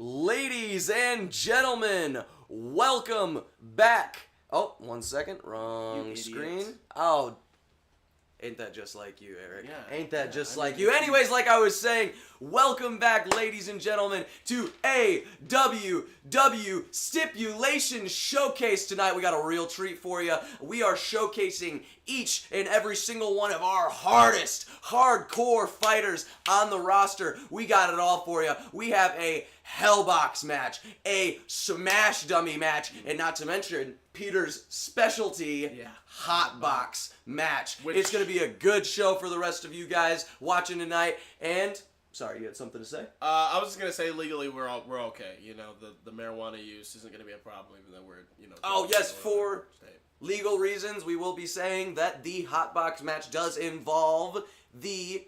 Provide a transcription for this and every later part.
Ladies and gentlemen, welcome back. Oh, 1 second. Wrong screen. Oh, ain't that just like you, Eric? Yeah. Ain't that just like you? Anyways, like I was saying, welcome back, ladies and gentlemen, to AWW Stipulations Showcase. Tonight, we got a real treat for you. We are showcasing each and every single one of our hardest, hardcore fighters on the roster. We got it all for you. We have a Hellbox match, a Smash Dummy match, and not to mention Peter's specialty, Hot Box match. It's going to be a good show for the rest of you guys watching tonight. And, sorry, you had something to say? I was just going to say legally we're okay. You know, the marijuana use isn't going to be a problem even though we're, you know. Oh, yes, for legal reasons, we will be saying that the Hot Box match does involve the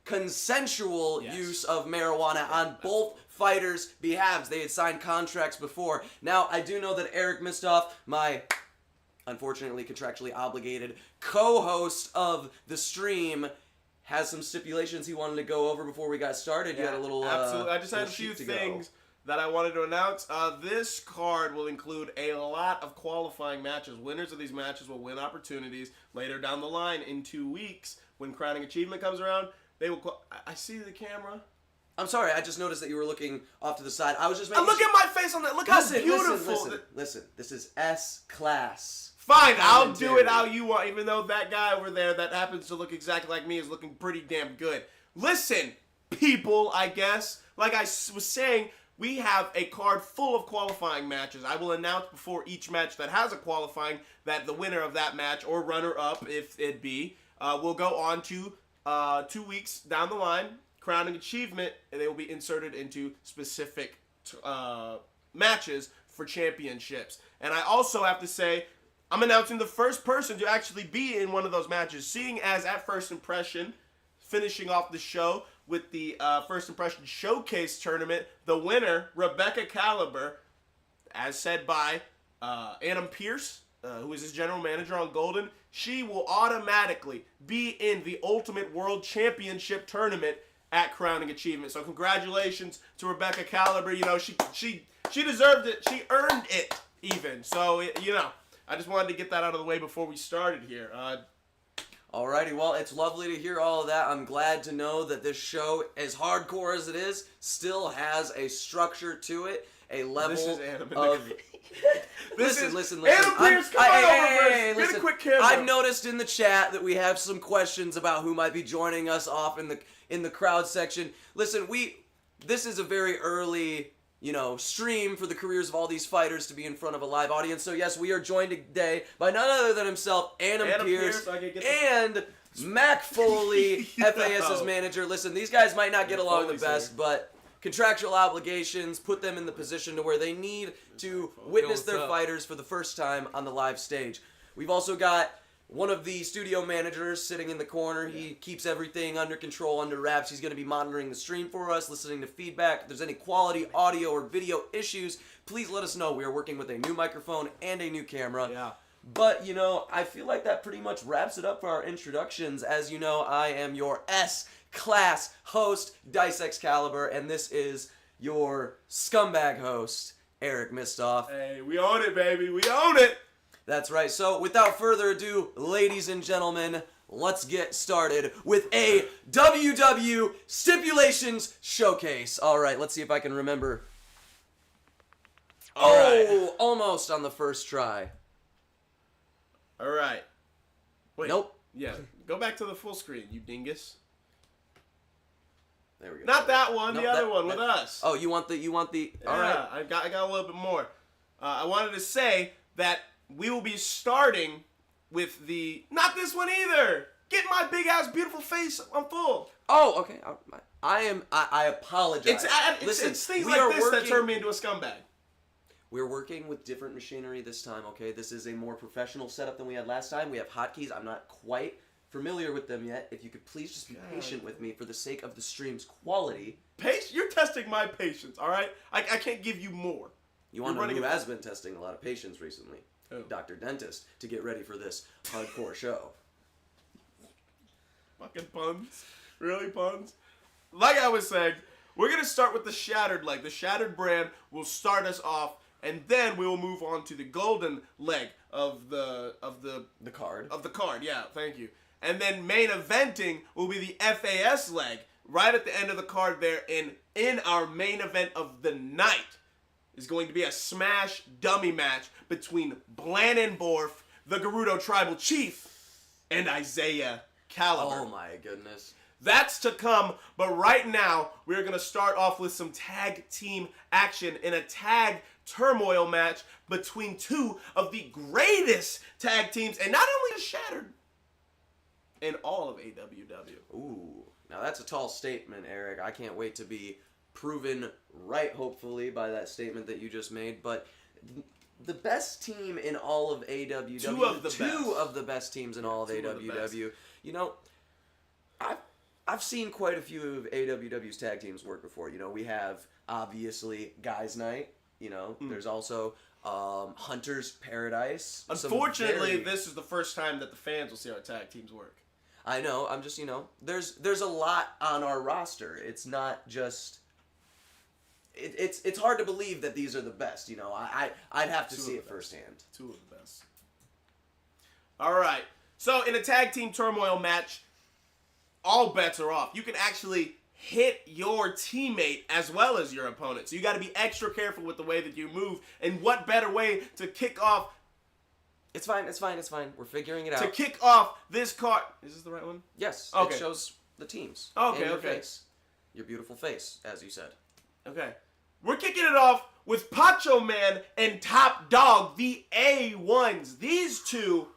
consensual use of marijuana on both fighters' behalves. They had signed contracts before. Now, I do know that Eric Mistoff, my unfortunately contractually obligated co-host of the stream, has some stipulations he wanted to go over before we got started. You had a little absolutely. I just had a few things that I wanted to announce. This card will include a lot of qualifying matches. Winners of these matches will win opportunities later down the line in 2 weeks when Crowning Achievement comes around. They will. I see the camera. I'm sorry, I just noticed that you were looking off to the side. I was just making look at my face on that. Look how beautiful. Listen. This is S-Class. Fine, I'll do it how you want, even though that guy over there that happens to look exactly like me is looking pretty damn good. Listen, people, I guess. Like I was saying, we have a card full of qualifying matches. I will announce before each match that has a qualifying that the winner of that match, or runner-up if it be, will go on to 2 weeks down the line, Crowning Achievement, and they will be inserted into specific matches for championships. And I also have to say, I'm announcing the first person to actually be in one of those matches, seeing as at First Impression, finishing off the show with the First Impression Showcase tournament, the winner, Rebecca Caliber, as said by Adam Pierce, who is his general manager on Golden, she will automatically be in the Ultimate World Championship tournament at Crowning Achievement. So congratulations to Rebecca Caliber. You know, she deserved it. She earned it even. So, you know, I just wanted to get that out of the way before we started here. Alrighty, well, it's lovely to hear all of that. I'm glad to know that this show, as hardcore as it is, still has a structure to it, a level of... Listen. Adam Pierce, come on over first. Get a quick camera. I've noticed in the chat that we have some questions about who might be joining us off in the crowd section. Listen, this is a very early, stream for the careers of all these fighters to be in front of a live audience. So yes, we are joined today by none other than himself, Adam Pierce, and Mac Foley, FAS's manager. Listen, these guys might not get along the best, but contractual obligations put them in the position to where they need to witness their fighters for the first time on the live stage. We've also got one of the studio managers sitting in the corner. He keeps everything under control, under wraps. He's going to be monitoring the stream for us, listening to feedback. If there's any quality audio or video issues, please let us know. We are working with a new microphone and a new camera. Yeah. But, I feel like that pretty much wraps it up for our introductions. As you know, I am your S-Class host, Dice Excalibur, and this is your scumbag host, Eric Mistoff. Hey, we own it, baby. We own it. That's right. So, without further ado, ladies and gentlemen, let's get started with a WW Stipulations Showcase. All right, let's see if I can remember. Almost on the first try. All right. Wait. Nope. Yeah, go back to the full screen, you dingus. There we go. Not that one, the other one with us. Oh, you want the? All right. I got a little bit more. I wanted to say that we will be starting with not this one either. Get my big ass beautiful face on full. Oh, okay. I apologize. It's things like this that turn me into a scumbag. We're working with different machinery this time, okay? This is a more professional setup than we had last time. We have hotkeys. I'm not quite familiar with them yet. If you could please just be patient with me for the sake of the stream's quality. You're testing my patience, all right? I can't give you more. You want to know who has been testing a lot of patience recently? Who? Dr. Dentist, to get ready for this hardcore show. Fucking puns. Really, puns? Like I was saying, We're going to start with the shattered leg. The shattered brand will start us off, and then we will move on to the golden leg of the card. Of the card, yeah, thank you. And then main eventing will be the FAS leg, right at the end of the card there. And in our main event of the night is going to be a smash dummy match between Blanenborf, the Gerudo Tribal Chief, and Isaiah Caliber. Oh my goodness. That's to come, but right now, we're going to start off with some tag team action in a tag turmoil match between two of the greatest tag teams, and not only is Shattered, in all of AWW. Ooh, now that's a tall statement, Eric. I can't wait to be proven right, hopefully, by that statement that you just made, but the best team in all of AWW, two of the best teams in all of AWW, you know, I've seen quite a few of AWW's tag teams work before. You know, we have, obviously, Guys Night. You know, there's also Hunter's Paradise. Unfortunately, this is the first time that the fans will see our tag teams work. I know. I'm just, you know, there's a lot on our roster. It's not just... It's hard to believe that these are the best. You know, I'd have to see it firsthand. Two of the best. All right. So, in a tag team turmoil match, all bets are off. You can actually hit your teammate as well as your opponent. So you got to be extra careful with the way that you move. And what better way to kick off... It's fine. We're figuring it out. To kick off this card... Is this the right one? Yes. Okay. It shows the teams. Okay, and your okay. face. Your beautiful face, as you said. Okay. We're kicking it off with Pacho Man and Top Dog, the A1s. These two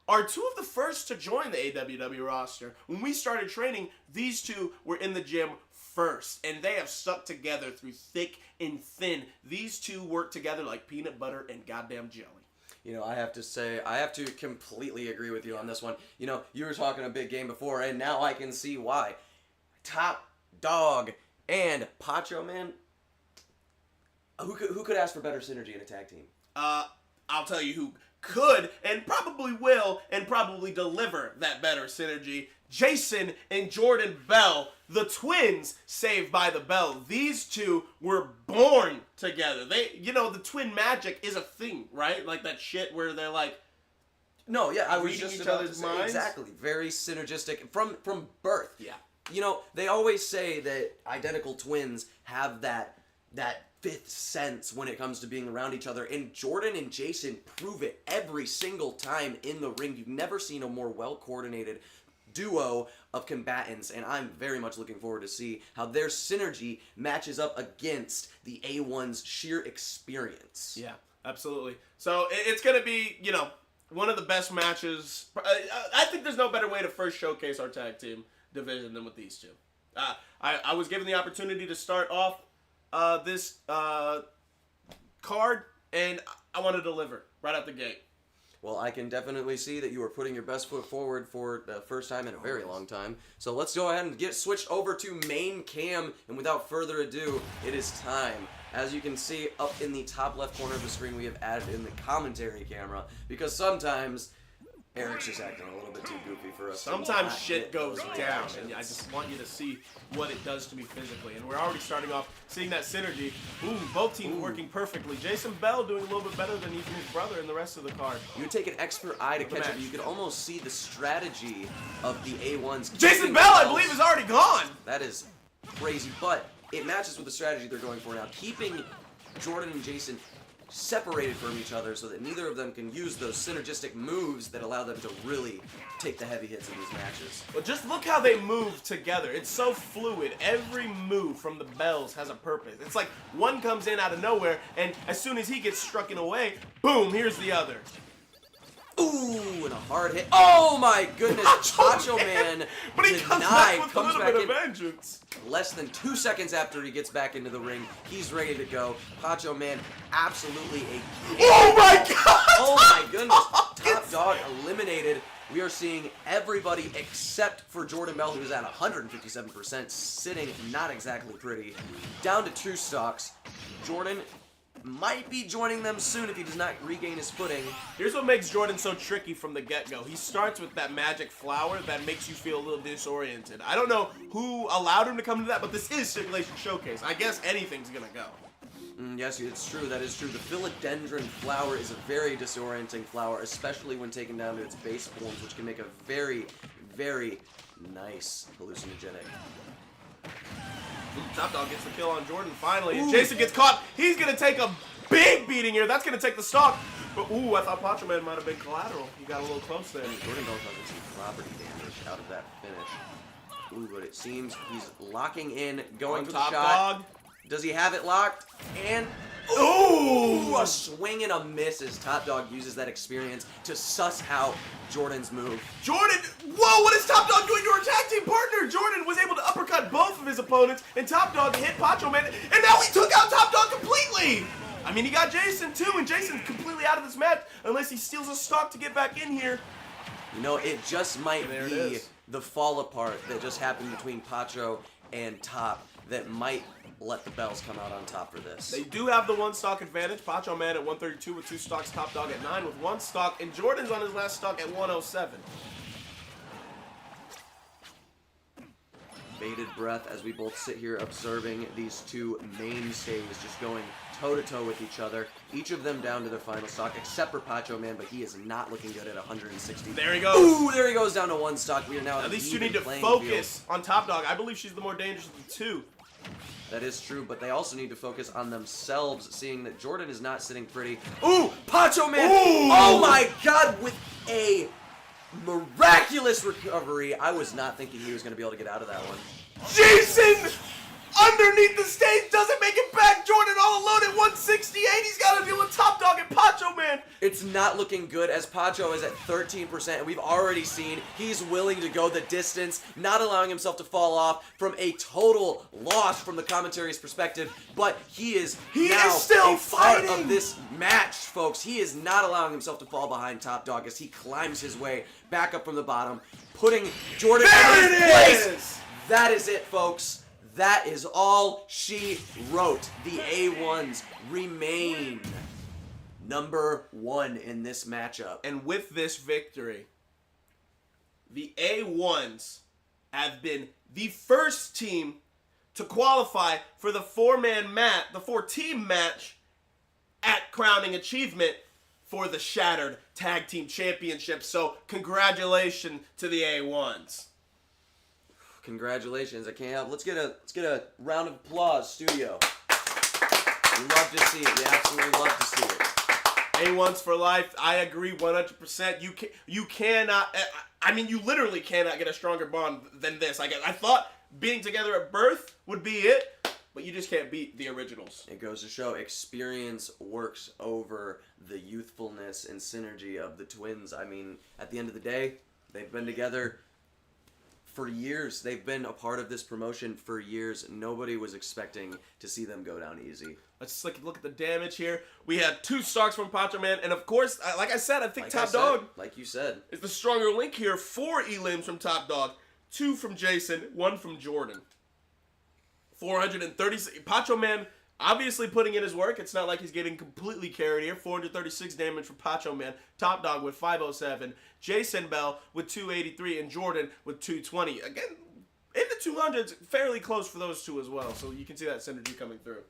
are two of the first to join the AWW roster. When we started training, these two were in the gym first, and they have stuck together through thick and thin. These two work together like peanut butter and goddamn jelly. You know, I have to say, I have to completely agree with you on this one. You know, you were talking a big game before, and now I can see why. Top Dog and Pacho Man, who could ask for better synergy in a tag team? I'll tell you who could and probably will and probably deliver that better synergy. Jason and Jordan Bell, the twins Saved by the Bell. These two were born together. They, you know, the twin magic is a thing, right? Like that shit where they're like, no, yeah, I was reading just each about to other's say, minds. exactly, very synergistic from birth. yeah. You know, they always say that identical twins have that fifth sense when it comes to being around each other, and Jordan and Jason prove it every single time in the ring. You've never seen a more well-coordinated duo of combatants, and I'm very much looking forward to see how their synergy matches up against the A1's sheer experience. Yeah, absolutely. So it's going to be, you know, one of the best matches. I think there's no better way to first showcase our tag team division than with these two. I was given the opportunity to start off this card, and I want to deliver right out the gate. Well, I can definitely see that you are putting your best foot forward for the first time in a very long time. So let's go ahead and get switched over to main cam, and without further ado, it is time. As you can see up in the top left corner of the screen, we have added in the commentary camera, because sometimes Eric's just acting a little bit too goofy for us. Sometimes shit goes down, and I just want you to see what it does to me physically. And we're already starting off seeing that synergy. Ooh, both teams working perfectly. Jason Bell doing a little bit better than even his brother in the rest of the card. You would take an expert eye to catch it, but you could almost see the strategy of the A1s. Jason Bell, I believe, is already gone. That is crazy, but it matches with the strategy they're going for now, keeping Jordan and Jason separated from each other so that neither of them can use those synergistic moves that allow them to really take the heavy hits in these matches. Well, just look how they move together. It's so fluid. Every move from the Bells has a purpose. It's like one comes in out of nowhere, and as soon as he gets struck in a way, boom, here's the other. Ooh, and a hard hit. Oh my goodness, Pacho Man But he comes back with a little bit of in vengeance. less than 2 seconds after he gets back into the ring. He's ready to go. Pacho Man, absolutely a... Oh my god! Oh my goodness, Top Dog eliminated. We are seeing everybody except for Jordan Bell, who's at 157%, sitting not exactly pretty. Down to 2 stocks. Jordan might be joining them soon if he does not regain his footing. Here's what makes Jordan so tricky from the get-go. He starts with that magic flower that makes you feel a little disoriented. I don't know who allowed him to come to that, but this is Stipulations Showcase. I guess anything's gonna go. Yes, it's true. That is true. The philodendron flower is a very disorienting flower, especially when taken down to its base forms, which can make a very, very nice hallucinogenic. Top Dog gets the kill on Jordan finally, and Jason gets caught. He's gonna take a big beating here. That's gonna take the stock. But ooh, I thought Pacho Man might have been collateral. He got a little close there. Jordan does have some property damage out of that finish. Ooh, but it seems he's locking in, going for the Top shot. Dog. Does he have it locked? And ooh, a swing and a miss as Top Dog uses that experience to suss out Jordan's move. Jordan, whoa, what is Top Dog doing to our tag team partner? Jordan was able to uppercut both of his opponents, and Top Dog hit Pacho Man, and now he took out Top Dog completely! I mean, he got Jason too, and Jason's completely out of this match, unless he steals a stock to get back in here. You know, it just might There it be is. the fall apart that just happened between Pacho and Top that might let the bells come out on top for this. They do have the one stock advantage. Pacho Man at 132 with 2 stocks, Top Dog at 9 with 1 stock, and Jordan's on his last stock at 107. Bated breath as we both sit here observing these two mainstays just going toe-to-toe with each other. Each of them down to their final stock, except for Pacho Man, but he is not looking good at 160. There he goes. Ooh, there he goes down to 1 stock. We are now At an least you even need to playing focus field. on Top Dog. I believe she's the more dangerous of the two. That is true, but they also need to focus on themselves, seeing that Jordan is not sitting pretty. Ooh, Pacho Man! Ooh! Oh my God, with a miraculous recovery. I was not thinking he was going to be able to get out of that one. Jason underneath the stage doesn't make it back. Jordan all alone at 168. He's got to deal with Top Dog and Pacho Man. It's not looking good as Pacho is at 13%, and we've already seen he's willing to go the distance, not allowing himself to fall off from a total loss from the commentary's perspective, but he is still a part fighting. of this match, folks. He is not allowing himself to fall behind Top Dog as he climbs his way back up from the bottom, putting Jordan There in his it place. is. That is it, folks. That is all she wrote. The A1s remain number 1 in this matchup. And with this victory, the A1s have been the first team to qualify for the 4-man match, the 4-team match at Crowning Achievement for the Shattered Tag Team Championship. So, congratulations to the A1s. Congratulations! I can't help. Let's get a round of applause, studio. We love to see it. We absolutely love to see it. A1s for life. I agree 100%. You cannot. I mean, you literally cannot get a stronger bond than this. I thought being together at birth would be it, but you just can't beat the originals. It goes to show experience works over the youthfulness and synergy of the twins. I mean, at the end of the day, they've been together for years. They've been a part of this promotion for years. Nobody was expecting to see them go down easy. Let's look at the damage here. We had 2 stocks from Pacho Man, and of course, like I said, I think Top Dog like you said, is the stronger link here. 4 elims from Top Dog, 2 from Jason, 1 from Jordan. 436. Pacho Man obviously putting in his work. It's not like he's getting completely carried here. 436 damage from Pacho Man. Top Dog with 507. Jason Bell with 283, and Jordan with 220. Again, in the 200s, fairly close for those two as well. So you can see that synergy coming through.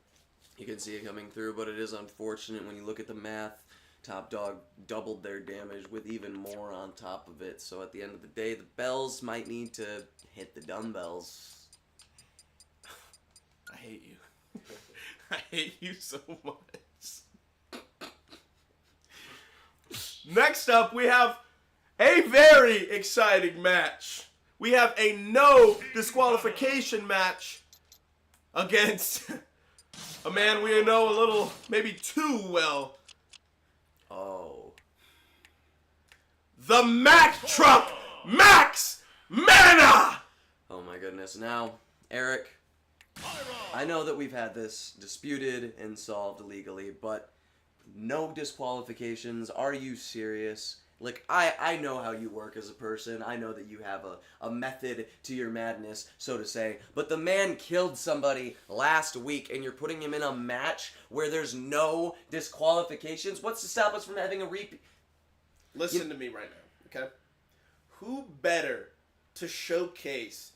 you can see it coming through, but it is unfortunate when you look at the math. Top Dog doubled their damage with even more on top of it. So at the end of the day, the bells might need to hit the dumbbells. I hate you. I hate you so much. Next up, we have a very exciting match. We have a no disqualification match against a man we know a little, maybe too well. Oh. The Mac Truck, Max Mana! Oh my goodness. Now, Eric, I know that we've had this disputed and solved legally, but no disqualifications. Are you serious? Look, I know how you work as a person. I know that you have a method to your madness, so to say. But the man killed somebody last week, and you're putting him in a match where there's no disqualifications? What's to stop us from having a repeat? Listen to me right now, okay? Who better to showcase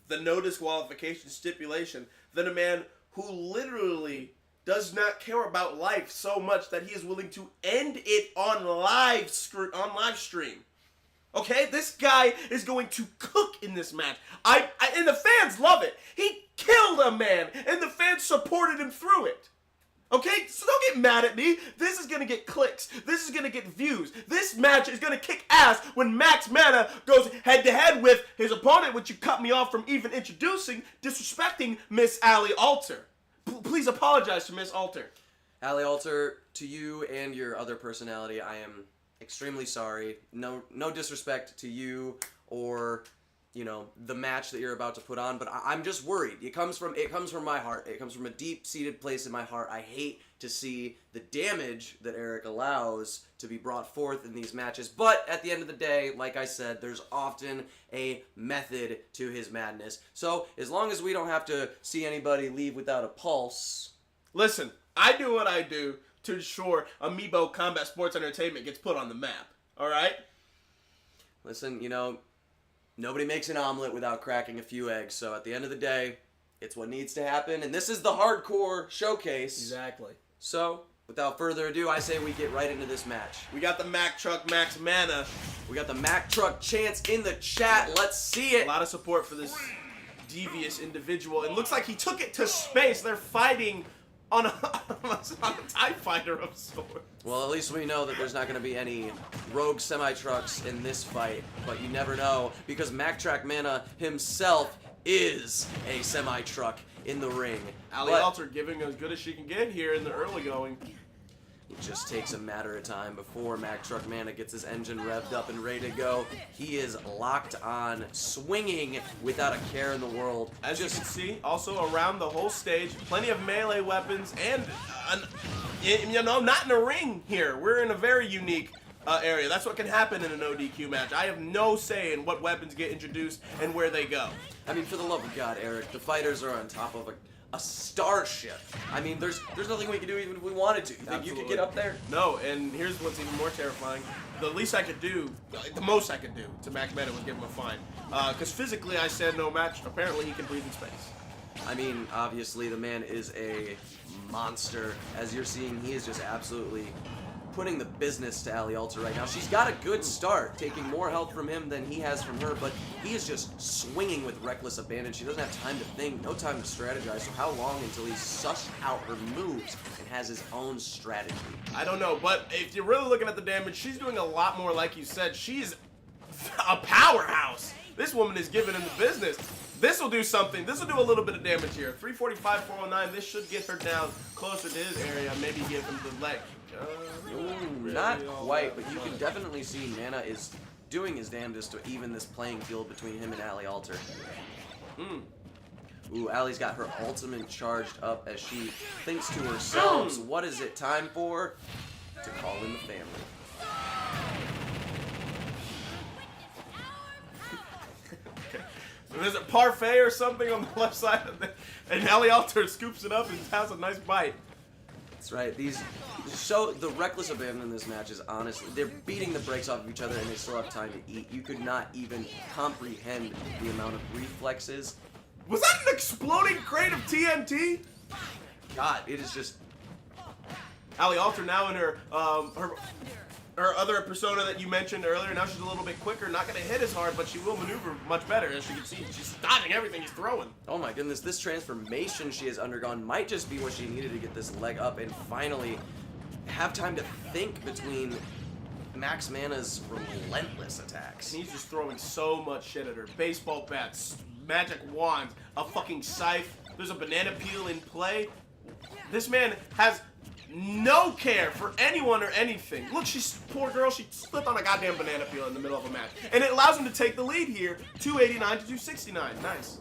the no disqualification stipulation than a man who literally does not care about life so much that he is willing to end it on live stream. Okay, this guy is going to cook in this match. And the fans love it. He killed a man, and the fans supported him through it. Okay, so don't get mad at me. This is gonna get clicks. This is gonna get views. This match is gonna kick ass when Max Mana goes head to head with his opponent, which you cut me off from even introducing, disrespecting Miss Allie Alter. Please apologize to Miss Alter. Allie Alter, to you and your other personality, I am extremely sorry. No disrespect to you or, you know, the match that you're about to put on, but I'm just worried. It comes from my heart. It comes from a deep-seated place in my heart. I hate to see the damage that Eric allows to be brought forth in these matches, but at the end of the day, like I said, there's often a method to his madness. So, as long as we don't have to see anybody leave without a pulse... Listen, I do what I do to ensure Amiibo Combat Sports Entertainment gets put on the map, alright? Listen, you know, nobody makes an omelet without cracking a few eggs, so at the end of the day, it's what needs to happen, and this is the hardcore showcase. Exactly. So, without further ado, I say we get right into this match. We got the Mack Truck Max Mana. We got the Mack Truck chants in the chat. Let's see it. A lot of support for this devious individual. It looks like he took it to space. They're fighting on a TIE fighter of sorts. Well, at least we know that there's not going to be any rogue semi-trucks in this fight, but you never know, because Mack Truck Mana himself is a semi-truck in the ring. Allie Alter giving as good as she can get here in the early going. It just takes a matter of time before Mack Truck Mana gets his engine revved up and ready to go. He is locked on, swinging without a care in the world. As you can see, also around the whole stage, plenty of melee weapons, and, you know, not in a ring here. We're in a very unique area. That's what can happen in an ODQ match. I have no say in what weapons get introduced and where they go. I mean, for the love of God, Eric, the fighters are on top of a starship. I mean, there's nothing we can do even if we wanted to. You think you could get up there? No, and here's what's even more terrifying. The least I could do, the most I could do to Mac Meta was give him a fine. Because physically I said no match. Apparently he can breathe in space. I mean, obviously the man is a monster. As you're seeing, he is just absolutely putting the business to Allie Alter right now. She's got a good start, taking more health from him than he has from her, but he is just swinging with reckless abandon. She doesn't have time to think, no time to strategize, so how long until he's sussed out her moves and has his own strategy? I don't know, but if you're really looking at the damage, she's doing a lot more, like you said. She's a powerhouse. This woman is giving him the business. This will do something. This will do a little bit of damage here. 345, 409. This should get her down closer to his area. Maybe give him the leg. Ooh, not quite, but you can definitely see Mana is doing his damnedest to even this playing field between him and Allie Alter. Ooh, Allie's got her ultimate charged up as she thinks to herself, what is it time for? To call in the family. There's a parfait or something on the left side, and Allie Alter scoops it up and has a nice bite. That's right. These show the reckless abandon in this match is honestly, they're beating the brakes off of each other and they still have time to eat. You could not even comprehend the amount of reflexes. Was that an exploding crate of TNT? God, it is just... Allie Alter now in her other persona that you mentioned earlier, now she's a little bit quicker, not going to hit as hard, but she will maneuver much better. As you can see, she's dodging everything he's throwing. Oh my goodness, this transformation she has undergone might just be what she needed to get this leg up and finally have time to think between Max Mana's relentless attacks. And he's just throwing so much shit at her. Baseball bats, magic wands, a fucking scythe, there's a banana peel in play. This man has no care for anyone or anything. Look, she's poor girl. She slipped on a goddamn banana peel in the middle of a match, and it allows him to take the lead here, 289 to 269. Nice.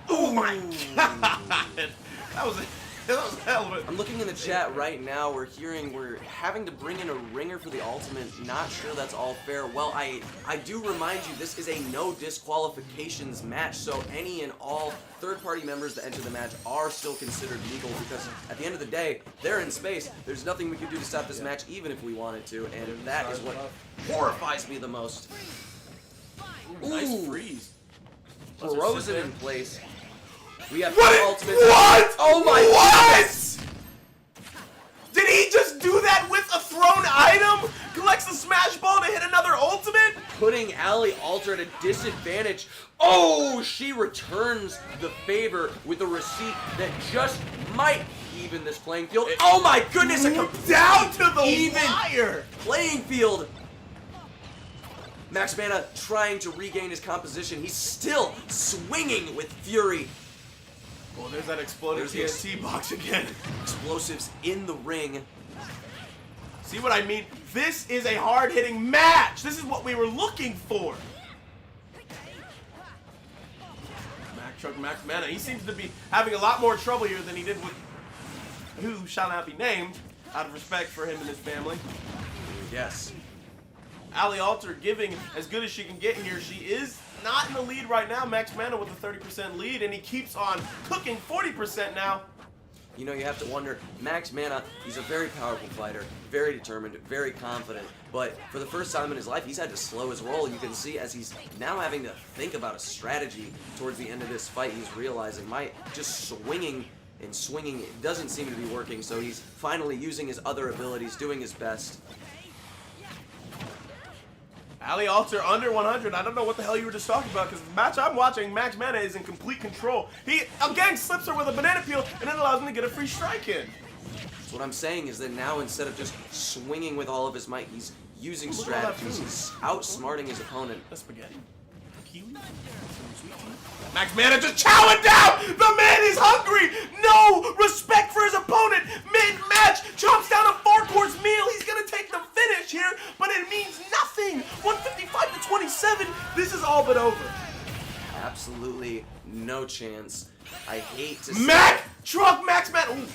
Oh my god! That was hell of a... I'm looking in the chat right now. We're having to bring in a ringer for the ultimate. Not sure that's all fair. Well, I do remind you, this is a no disqualifications match, so any and all third-party members that enter the match are still considered legal because at the end of the day, they're in space. There's nothing we can do to stop this match, even if we wanted to, and that is what horrifies me the most. Ooh, nice freeze. Frozen in place. We have What? ultimate. What? Oh my What? Did he just do that with a thrown item? Collects the smash ball to hit another ultimate? Putting Ali Alter at a disadvantage. Oh, she returns the favor with a receipt that just might even this playing field. Oh my goodness, Down to the even wire. playing field. Max Mana trying to regain his composition. He's still swinging with fury. Oh, there's that exploding TNT box again. Explosives in the ring. See what I mean? This is a hard-hitting match. This is what we were looking for. Max Mana. He seems to be having a lot more trouble here than he did with who shall not be named, out of respect for him and his family. Yes. Ali Alter giving as good as she can get here. She is not in the lead right now. Max Mana with a 30% lead, and he keeps on cooking 40% now. You know, you have to wonder, Max Mana, he's a very powerful fighter, very determined, very confident, but for the first time in his life, he's had to slow his roll. You can see as he's now having to think about a strategy towards the end of this fight, he's realizing just swinging and swinging, it doesn't seem to be working, so he's finally using his other abilities, doing his best. Ali Alter under 100. I don't know what the hell you were just talking about, because the match I'm watching, Max Mana is in complete control. He, again, slips her with a banana peel, and it allows him to get a free strike in. So what I'm saying is that now, instead of just swinging with all of his might, he's using strategies. He's outsmarting his opponent. A spaghetti. Kiwi. Max Mana just chowing down! The man is hungry! No respect for his opponent! Mid-match, chomps down a 4-course meal. He's gonna take the finish here, but it means nothing! 155 to 27, this is all but over. Absolutely no chance. I hate to say Max Mana! Ooh,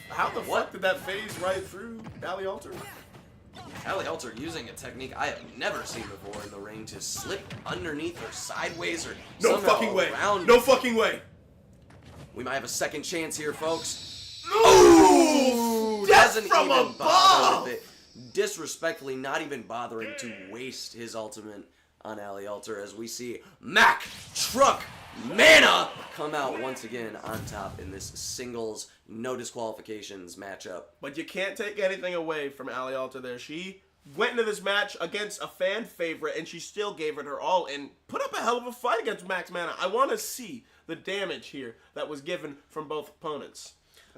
how the fuck did that phase right through Ali Alter? Ali Alter using a technique I have never seen before in the ring to slip underneath or sideways or No somehow fucking way! around. No fucking way! We might have a second chance here, folks. Ooh! Death Doesn't from even above! bother with it. Disrespectfully, not even bothering to waste his ultimate on Ali Alter as we see Mac Truck Mana come out once again on top in this singles no disqualifications matchup. But you can't take anything away from Ali Alter there. She went into this match against a fan favorite, and she still gave it her all and put up a hell of a fight against Max Mana. I want to see the damage here that was given from both opponents.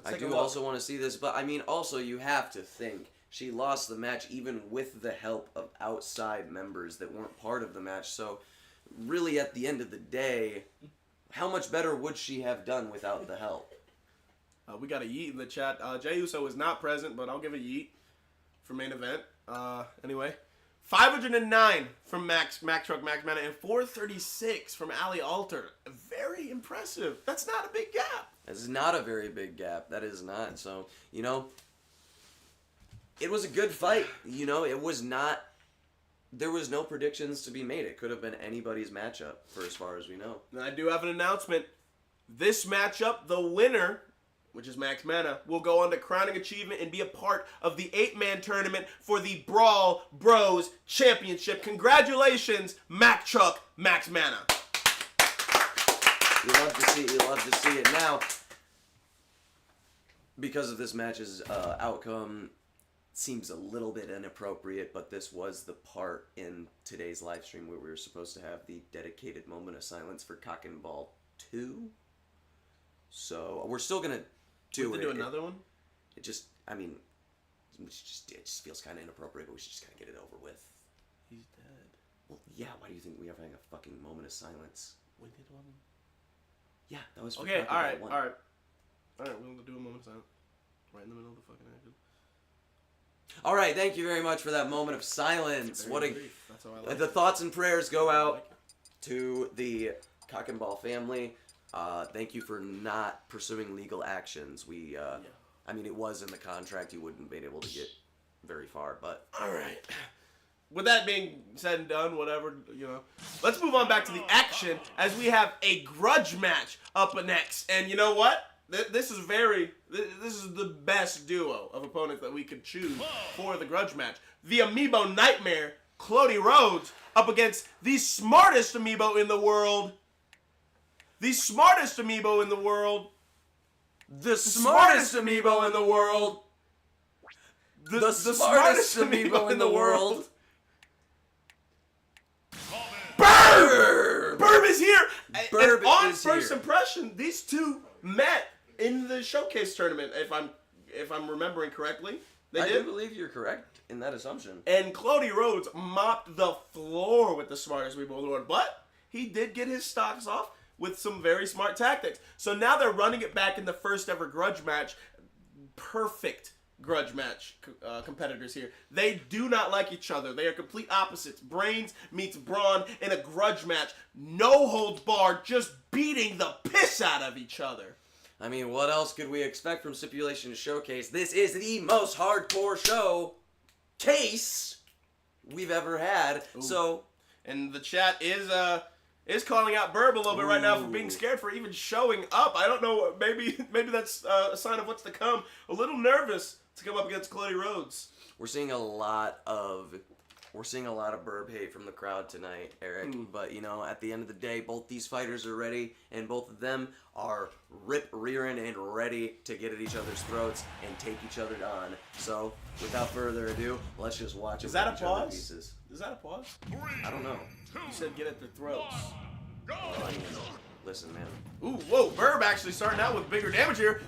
I do also want to see this, but I mean, also you have to think she lost the match even with the help of outside members that weren't part of the match. So really, at the end of the day, how much better would she have done without the help? We got a yeet in the chat. Jey Uso is not present, but I'll give a yeet for main event. Anyway, 509 from Max Mana, and 436 from Ali Alter. Very impressive. That's not a big gap. This is not a very big gap. That is not. So, you know, it was a good fight. You know, it was not... There was no predictions to be made. It could have been anybody's matchup, for as far as we know. And I do have an announcement. This matchup, the winner, which is Max Mana, will go on to Crowning Achievement and be a part of the 8-man tournament for the Brawl Bros Championship. Congratulations, Max Mana. You love to see it. Now, because of this match's outcome, seems a little bit inappropriate, but this was the part in today's live stream where we were supposed to have the dedicated moment of silence for Cock and Ball 2. So we're still gonna do it. Do another one? It just, I mean, it just feels kind of inappropriate, but we should just kind of get it over with. He's dead. Well, yeah. Why do you think we are having a fucking moment of silence? We did one. Yeah, that was for Okay. Cock and All right. Ball 1. All right. All right. We'll do a moment of silence right in the middle of the fucking action. All right, thank you very much for that moment of silence. That's how I like the thoughts and prayers go out to the Cock and Ball family. Thank you for not pursuing legal actions. I mean, it was in the contract. You wouldn't have been able to get very far, but... All right. With that being said and done, whatever, let's move on back to the action as we have a grudge match up next. And you know what? This is the best duo of opponents that we could choose for the grudge match. The Amiibo Nightmare, Cody Rhodes, up against the smartest Amiibo in the world. The smartest Amiibo in the world. The smartest Amiibo in the world. The smartest Amiibo in the world. Burb is here. Burb and on is first here. impression, these two met in the showcase tournament. If I'm remembering correctly, I do believe you're correct in that assumption. And Cody Rhodes mopped the floor with the smartest Amiibo in the world, but he did get his stocks off with some very smart tactics. So now they're running it back in the first ever grudge match. Perfect grudge match competitors here. They do not like each other. They are complete opposites. Brains meets brawn in a grudge match. No holds barred, just beating the piss out of each other. I mean, what else could we expect from Stipulations Showcase? This is the most hardcore showcase we've ever had. Ooh. So, and the chat is calling out Burb a little bit right now for being scared for even showing up. I don't know. Maybe that's a sign of what's to come. A little nervous to come up against Cody Rhodes. we're seeing a lot of Burb hate from the crowd tonight, Eric. But at the end of the day, both these fighters are ready, and both of them are rip-rearing and ready to get at each other's throats and take each other on. So, without further ado, let's just watch them. Is that a each other pause? pieces. Is that a pause? I don't know. You said get at their throats. Listen, man. Ooh, whoa, Burb actually starting out with bigger damage here.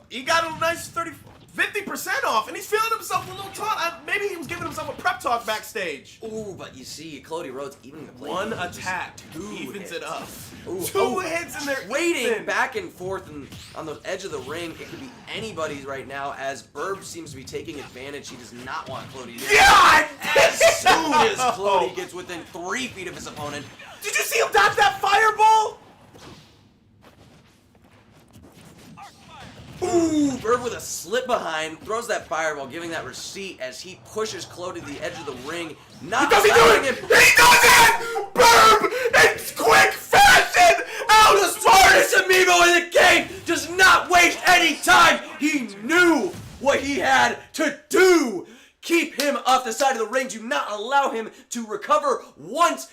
He got a nice 50% off, and he's feeling himself a little taunt. Maybe he was giving himself a prep talk backstage. Ooh, but you see, Cody Rhodes, even the play. One attack, evens it up. Ooh, Two hits and they're waiting even. back and forth on the edge of the ring. It could be anybody's right now, as Burb seems to be taking advantage. He does not want Cody to. God! As soon as Cody gets within 3 feet of his opponent. Did you see him dodge that fireball? Ooh, Burb with a slip behind, throws that fireball, giving that receipt as he pushes Cody to the edge of the ring. Not Does he do allowing it? him. He does it! Burb in quick fashion! Out The smartest amiibo in the game does not waste any time. He knew what he had to do. Keep him off the side of the ring. Do not allow him to recover once.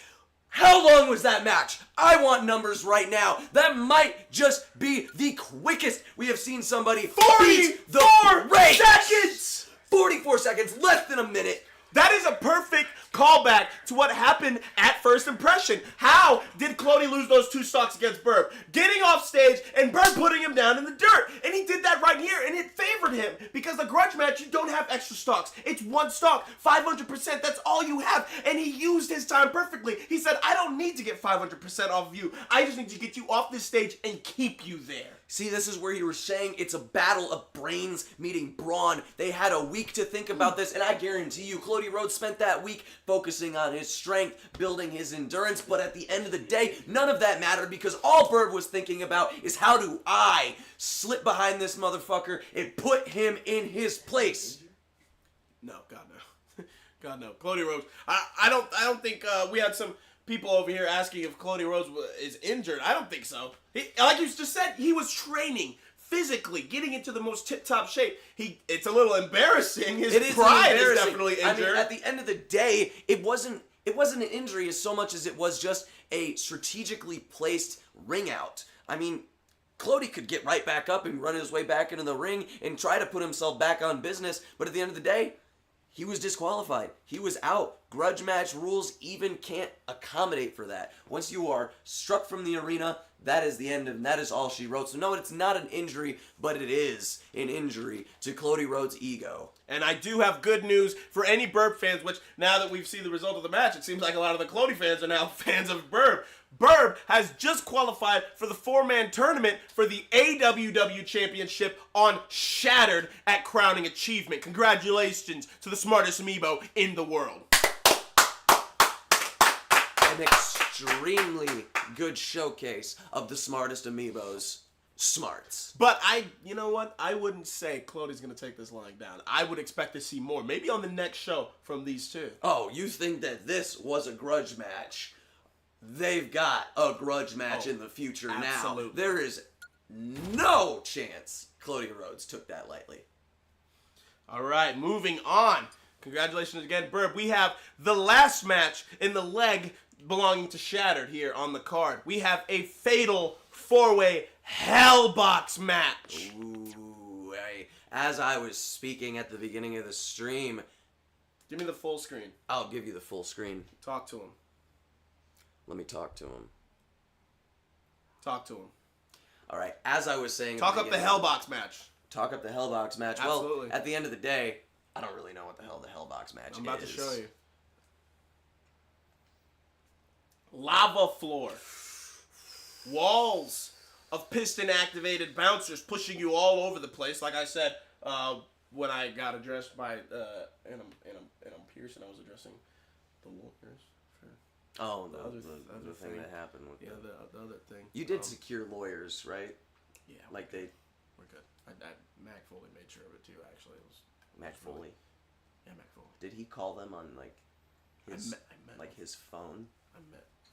How long was that match? I want numbers right now. That might just be the quickest we have seen somebody beat the 44 brakes. seconds! 44 seconds, less than a minute. That is a perfect callback to what happened at first impression. How did Cody lose those 2 stocks against Burb? Getting off stage and Burb putting him down in the dirt. And he did that right here, and it favored him. Because the grudge match, you don't have extra stocks. It's 1 stock, 500%. That's all you have. And he used his time perfectly. He said, I don't need to get 500% off of you. I just need to get you off this stage and keep you there. See, this is where you were saying it's a battle of brains meeting brawn. They had a week to think about this, and I guarantee you, Cody Rhodes spent that week focusing on his strength, building his endurance, but at the end of the day, none of that mattered because all Burb was thinking about is how do I slip behind this motherfucker and put him in his place. No, God no. God no. Cody Rhodes. I don't think we had some people over here asking if Cody Rhodes is injured. I don't think so. Like you just said, he was training physically, getting into the most tip-top shape. It's a little embarrassing. His pride is definitely injured. I mean, at the end of the day, it wasn't an injury as so much as it was just a strategically placed ring out. I mean, Cody could get right back up and run his way back into the ring and try to put himself back on business, but at the end of the day, he was disqualified. He was out. Grudge match rules even can't accommodate for that. Once you are struck from the arena, that is the end, and that is all she wrote. So no, it's not an injury, but it is an injury to Cody Rhodes' ego. And I do have good news for any Burb fans, which now that we've seen the result of the match, it seems like a lot of the Cody fans are now fans of Burb. Burb has just qualified for the 4-man tournament for the AWW Championship on Shattered at Crowning Achievement. Congratulations to the smartest amiibo in the world. An extremely good showcase of the smartest amiibos. Smarts. But you know what? I wouldn't say Clody's going to take this lying down. I would expect to see more. Maybe on the next show from these two. Oh, you think that this was a grudge match? They've got a grudge match in the future absolutely. now. There is no chance Clody Rhodes took that lightly. All right, moving on. Congratulations again, Burb. We have the last match in the leg belonging to Shattered here on the card. We have a fatal 4-way Hellbox match. Ooh, as I was speaking at the beginning of the stream... Give me the full screen. I'll give you the full screen. Talk to him. Let me talk to him. Talk to him. All right, as I was saying... Talk up the Hellbox match. Talk up the Hellbox match. Absolutely. Well, at the end of the day, I don't really know what the hell the Hellbox match is. I'm about to show you. Lava floor. Walls of piston-activated bouncers pushing you all over the place. Like I said, when I got addressed by Adam Pearson, I was addressing the lawyers. Oh, the other thing that happened with the other thing. You did secure lawyers, right? Yeah. Like they... We're good. Mac Foley made sure of it too, actually. It was Mac Foley? Yeah, Mac Foley. Did he call them on, like, his, I met like, his phone? I met. It's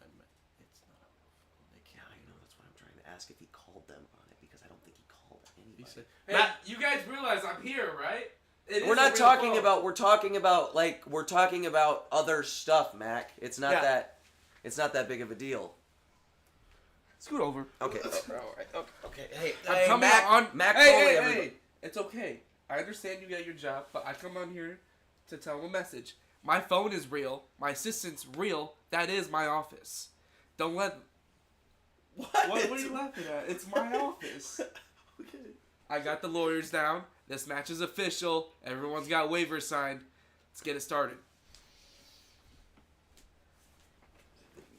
not a real phone. They can't. Yeah, I know. That's what I'm trying to ask, if he called them on it, because I don't think he called anybody. He said, Hey, you guys realize I'm here, right? We're not talking about, we're talking about other stuff, Mac. It's not it's not that big of a deal. Scoot over. Okay. Okay. Hey, I'm coming Mac, on. Mac Hey, Foley, hey, everybody. hey. It's okay. I understand you got your job, but I come on here to tell them a message. My phone is real. My assistant's real. That is my office. Don't let... What are you laughing at? It's my office. Okay. I got the lawyers down. This match is official. Everyone's got waivers signed. Let's get it started.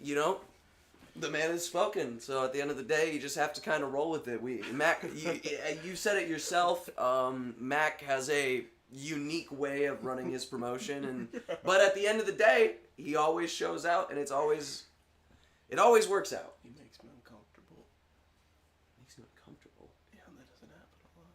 You know, the man has spoken. So at the end of the day, you just have to kind of roll with it. Mac, you said it yourself. Mac has a unique way of running his promotion, but at the end of the day, he always shows out, and it always works out. He makes me uncomfortable. Makes me uncomfortable. Yeah, that doesn't happen a lot.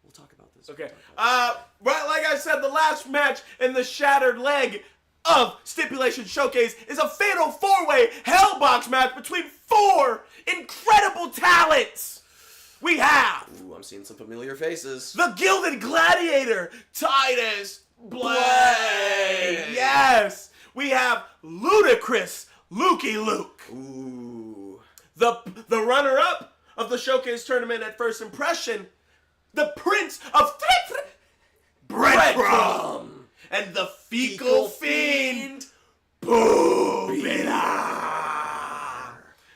We'll talk about this. Okay. Right, like I said, the last match in the Shattered leg of Stipulations Showcase is a fatal 4-way Hellbox match between 4 incredible talents. We have... Ooh, I'm seeing some familiar faces. The Gilded Gladiator, Titus Blade. Yes. We have Ludicrous Lukey Luke. Ooh. The runner-up of the Showcase tournament at First Impression, the Prince of Breadcrumb. And the Fecal Fiend, Boobidar.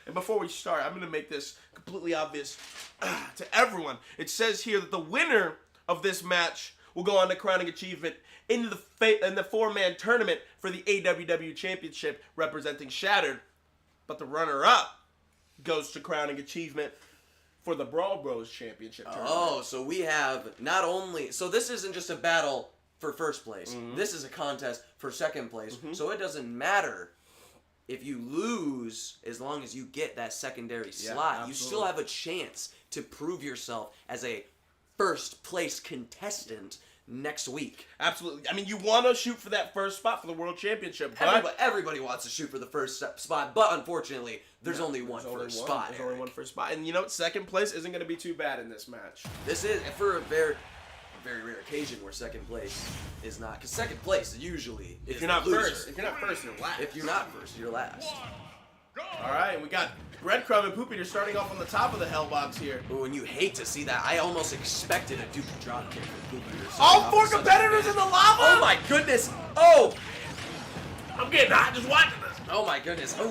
And before we start, I'm going to make this completely obvious to everyone. It says here that the winner of this match will go on to crowning achievement in the 4-man tournament for the AWW Championship representing Shattered. But the runner-up goes to crowning achievement for the Brawl Bros Championship tournament. Oh, so we have not only... So this isn't just a battle for first place. Mm-hmm. This is a contest for second place. Mm-hmm. So it doesn't matter if you lose as long as you get that secondary slot. Absolutely. You still have a chance to prove yourself as a first place contestant next week. Absolutely. I mean, you want to shoot for that first spot for the World Championship, but... Everybody wants to shoot for the first spot, but unfortunately, there's only one first spot. There's only one first spot. And you know what? Second place isn't going to be too bad in this match. This is, for a very rare occasion where second place is not, because second place usually if you're not first, you're last. If you're not first, you're last. All right, we got Breadcrumb and Poop Eater starting off on the top of the Hellbox here. Ooh, and you hate to see that. I almost expected a Duke drop kick from Poop Eater. All 4 competitors in the lava. Oh my goodness! Oh, I'm getting hot just watching this. Oh my goodness! Oh,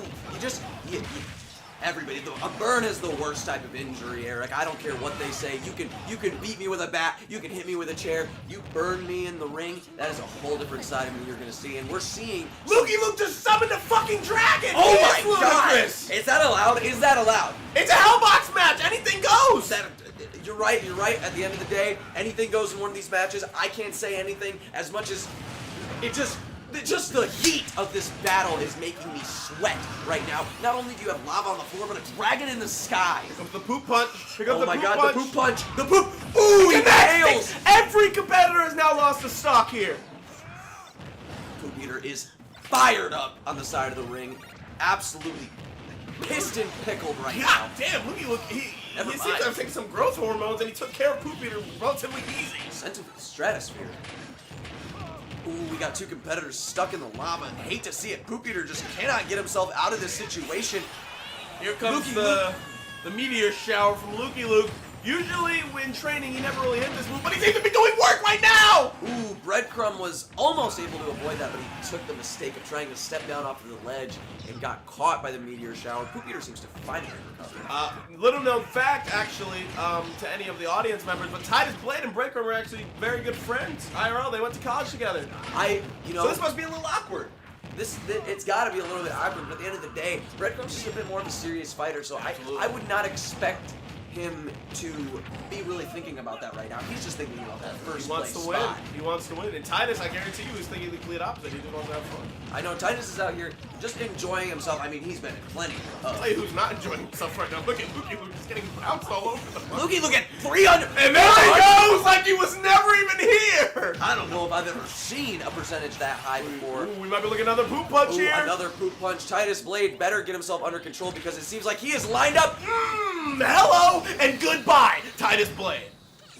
everybody. A burn is the worst type of injury, Eric. I don't care what they say. You can beat me with a bat. You can hit me with a chair. You burn me in the ring. That is a whole different side of me you're gonna see, and we're seeing. Lukey Luke just summoned a fucking dragon. Oh my god! Is that allowed? Is that allowed? It's a Hellbox match. Anything goes. You're right. You're right. At the end of the day, anything goes in one of these matches. I can't say anything as much as it just. Just the heat of this battle is making me sweat right now. Not only do you have lava on the floor, but a dragon in the sky. Here comes the poop punch. Here comes Oh the my poop god, punch. the poop punch. The poop. Ooh, he nails. Every competitor has now lost a stock here. Poop Eater is fired up on the side of the ring. Absolutely pissed and pickled right now. God damn, look, he Never seems mind. to have taken some growth hormones and he took care of Poop Eater relatively easy. Sent him to the stratosphere. Ooh, we got two competitors stuck in the lava. Hate to see it. Poop Eater just cannot get himself out of this situation. Here comes Lukey the meteor shower from Lukey Luke. Usually when training he never really hit this move, but he seems to be doing work right now! Ooh, Breadcrumb was almost able to avoid that, but he took the mistake of trying to step down off of the ledge and got caught by the meteor shower. Poop Eater seems to finally recover. Little known fact, actually, to any of the audience members, but Titus Blade and Breadcrumb are actually very good friends. IRL, they went to college together. So this must be a little awkward. It's got to be a little bit awkward, but at the end of the day, Breadcrumb's just a bit more of a serious fighter, so I would not expect him to be really thinking about that right now. He's just thinking about that first He wants place to win. spot. He wants to win. And Titus, I guarantee you, is thinking the complete opposite. He just wants to have fun. I know Titus is out here just enjoying himself. I mean, he's been in plenty I'll tell you who's not enjoying himself right now. Look at Lukey Luke just getting bounced all over the place. Lukey, look at 300. And there he goes like he was never even here. I don't know if I've ever seen a percentage that high before. Ooh, we might be looking at another poop punch Ooh, here. another poop punch. Titus Blade better get himself under control because it seems like he is lined up. Hello and goodbye, Titus Blade.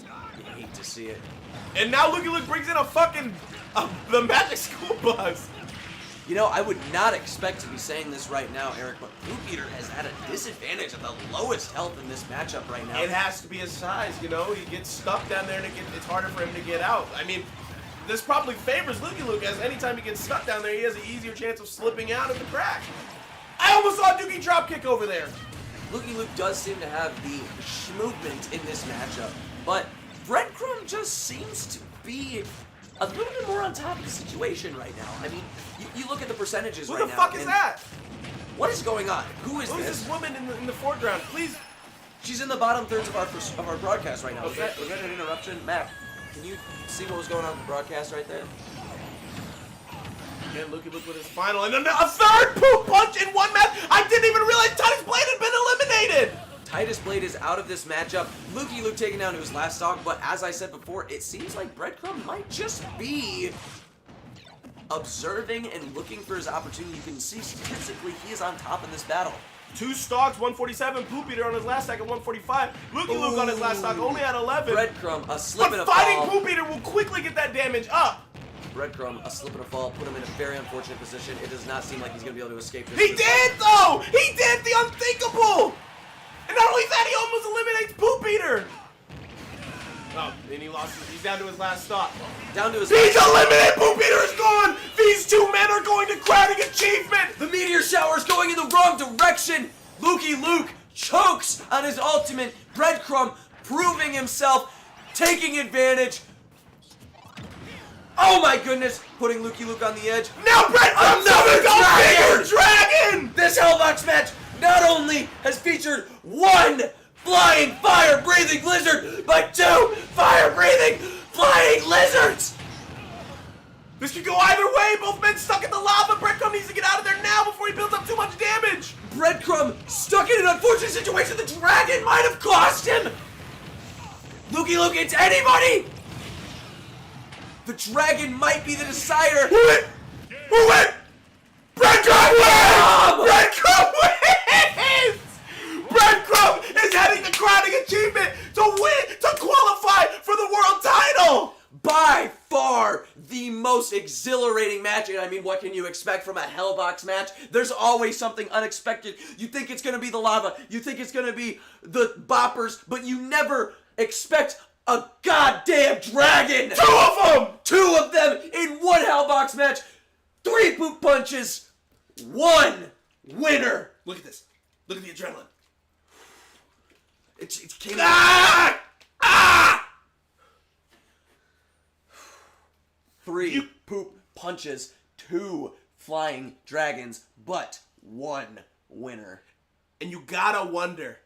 I hate to see it. And now Lukey Luke brings in a fucking the Magic School Bus. You know, I would not expect to be saying this right now, Eric, but Poop Eater has had a disadvantage of the lowest health in this matchup right now. It has to be his size, you know. He gets stuck down there, and it's harder for him to get out. I mean, this probably favors Lukey Luke, as anytime he gets stuck down there, he has an easier chance of slipping out of the crack. I almost saw Dookie dropkick over there. Lukey Luke does seem to have the movement in this matchup, but Breadcrumb just seems to be a little bit more on top of the situation right now. I mean, you look at the percentages Who right now. the fuck is and that? What is going on? Who's Who's this woman in the foreground? Please. She's in the bottom thirds of our broadcast right now. Was that an interruption? Matt, can you see what was going on with the broadcast right there? Again, Lukey Luke with his final, and then a third poop punch in one match. I didn't even realize Titus Blade had been eliminated. Titus Blade is out of this matchup. Lukey Luke taken down to his last stock, but as I said before, it seems like Breadcrumb might just be observing and looking for his opportunity. You can see statistically he is on top in this battle. 2 stocks, 147. Poop Eater on his last stock at 145. Lukey Luke on his last stock only at 11. Breadcrumb, a slip and But a fighting fall. Poop Eater will quickly get that damage up. Breadcrumb, a slip and a fall, put him in a very unfortunate position. It does not seem like he's going to be able to escape this. He did, though! He did the unthinkable! And not only that, he almost eliminates Poop Eater! Oh, and he lost. He's down to his last stock. Down to his He's eliminated! Poop Eater is gone! These two men are going to crowning achievement! The meteor shower is going in the wrong direction. Lukey Luke chokes on his ultimate. Breadcrumb proving himself, taking advantage. Oh my goodness, putting Lukey Luke on the edge. Now Breadcrumb's Another a bigger dragon! This Hellbox match not only has featured one flying fire-breathing lizard, but 2 fire-breathing flying lizards! This could go either way. Both men stuck in the lava. Breadcrumb needs to get out of there now before he builds up too much damage. Breadcrumb stuck in an unfortunate situation. The dragon might have cost him. Lukey Luke, it's anybody. The dragon might be the decider. Who win? Who win? Breadcrumb wins! Breadcrumb wins! Breadcrumb is heading to crowning achievement to win, to qualify for the world title! By far the most exhilarating match, and I mean, what can you expect from a Hellbox match? There's always something unexpected. You think it's gonna be the lava, you think it's gonna be the boppers, but you never expect a goddamn dragon! 2 of them! 2 of them in one Hellbox match! 3 poop punches! 1 winner! Look at this. Look at the adrenaline. It came Ah! Ah! 3 poop punches, 2 flying dragons, but 1 winner. And you gotta wonder,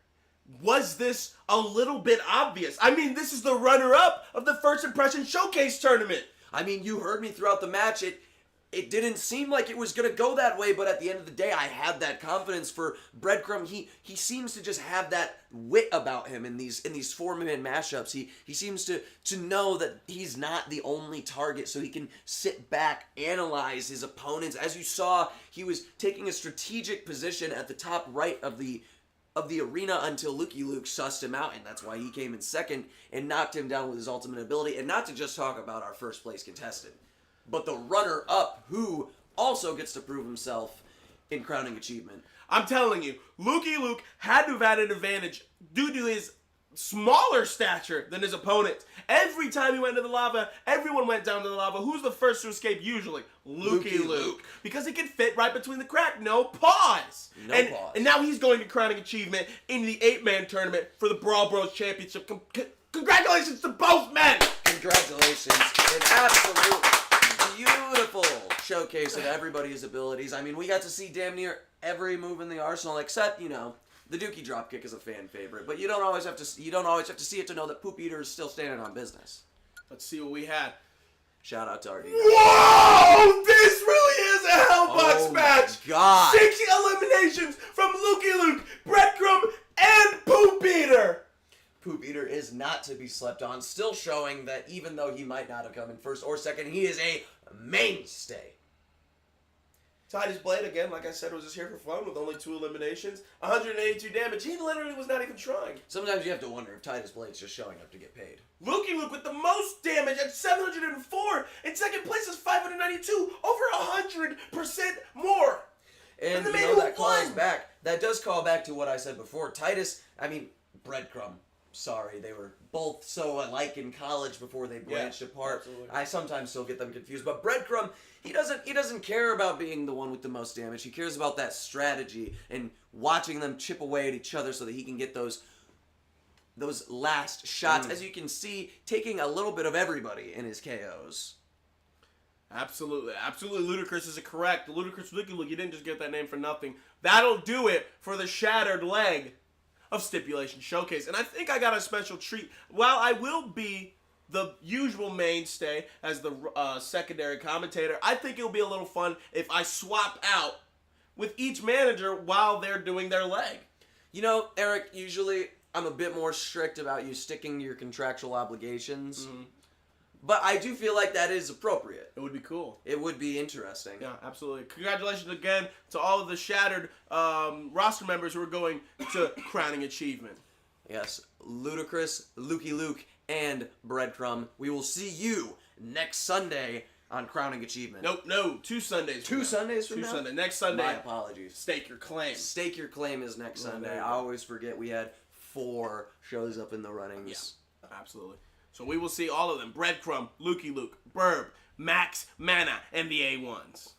was this a little bit obvious? I mean, this is the runner-up of the First Impression Showcase tournament. I mean, you heard me throughout the match. it didn't seem like it was going to go that way, but at the end of the day, I had that confidence for Breadcrumb. He seems to just have that wit about him in these 4-man mashups. He seems to know that he's not the only target, so he can sit back, analyze his opponents. As you saw, he was taking a strategic position at the top right of the arena until Lukey Luke sussed him out, and that's why he came in second and knocked him down with his ultimate ability. And not to just talk about our first place contestant, but the runner-up, who also gets to prove himself in crowning achievement. I'm telling you, Lukey Luke had to have had an advantage due to his smaller stature than his opponent. Every time he went into the lava, everyone went down to the lava. Who's the first to escape usually? Lukey Luke. Because he can fit right between the crack. No pause. Pause. And now he's going to crowning achievement in the 8-man tournament for the Brawl Bros Championship. Congratulations to both men! Congratulations. An absolute beautiful showcase of everybody's abilities. I mean, we got to see damn near every move in the arsenal except, the Dookie dropkick is a fan favorite, but you don't always have to see it to know that Poop Eater is still standing on business. Let's see what we had. Shout out to RD. Whoa! This really is a Hellbox match! God. 6 eliminations from Lukey Luke, Breadcrumb, and Poop Eater! Poop Eater is not to be slept on, still showing that even though he might not have come in first or second, he is a mainstay. Titus Blade, again, like I said, was just here for fun with only 2 eliminations. 182 damage. He literally was not even trying. Sometimes you have to wonder if Titus Blade's just showing up to get paid. Lukey Luke with the most damage at 704. In second place is 592. Over 100% more. And the man who that calls won. back. That does call back to what I said before. Breadcrumb. Sorry, they were both so alike in college before they branched apart. Absolutely. I sometimes still get them confused. But Breadcrumb, he doesn't care about being the one with the most damage. He cares about that strategy and watching them chip away at each other so that he can get those last shots. As you can see, taking a little bit of everybody in his KOs. Absolutely. Absolutely ludicrous is correct. Ludicrous Lukey Luke, you didn't just get that name for nothing. That'll do it for the shattered leg of Stipulations Showcase. And I think I got a special treat. While I will be the usual mainstay as the secondary commentator, I think it'll be a little fun if I swap out with each manager while they're doing their leg. Eric, usually I'm a bit more strict about you sticking to your contractual obligations. Mm-hmm. But I do feel like that is appropriate. It would be cool. It would be interesting. Yeah, absolutely. Congratulations again to all of the shattered roster members who are going to crowning achievement. Yes, Ludicrous, Lukey Luke, and Breadcrumb. We will see you next Sunday on crowning achievement. No, 2 Sundays. Two Sundays from now? 2 Sundays. Next Sunday. My apologies. Stake your claim. Stake your claim is next Sunday. I always forget we had 4 shows up in the runnings. Yeah, absolutely. So we will see all of them. Breadcrumb, Lukey Luke, Burb, Max, Mana, and the A1s.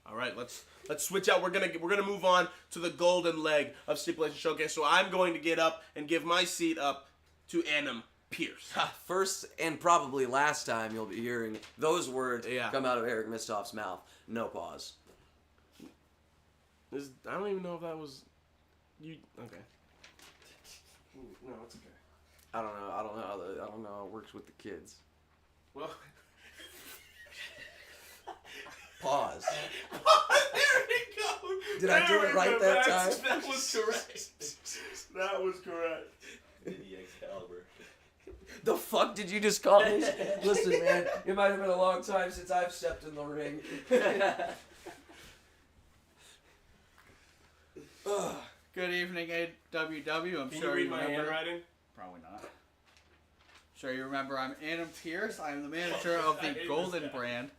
All right, let's switch out. We're gonna move on to the golden leg of Stipulations Showcase. So I'm going to get up and give my seat up to Annam Pierce. First and probably last time you'll be hearing those words come out of Eric Mistoff's mouth. No pause. I don't even know if that was you. Okay. No, it's okay. I don't know how it works with the kids. Well. Pause. There we go. Did I do it right that time? That was correct. That was correct. The Excalibur. The fuck did you just call me? Listen, man, it might have been a long time since I've stepped in the ring. Good evening, AWW. Can you read my handwriting? Probably not. Sure you remember I'm Annam Pierce. I'm the manager of the Golden brand.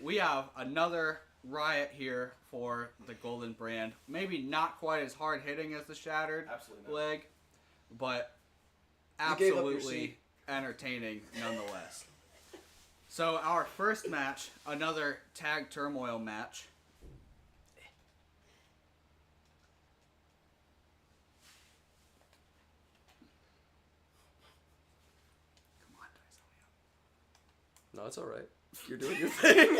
We have another riot here for the Golden brand. Maybe not quite as hard hitting as the Shattered leg, but absolutely entertaining nonetheless. So our first match, another tag turmoil match. No, it's all right. You're doing your thing.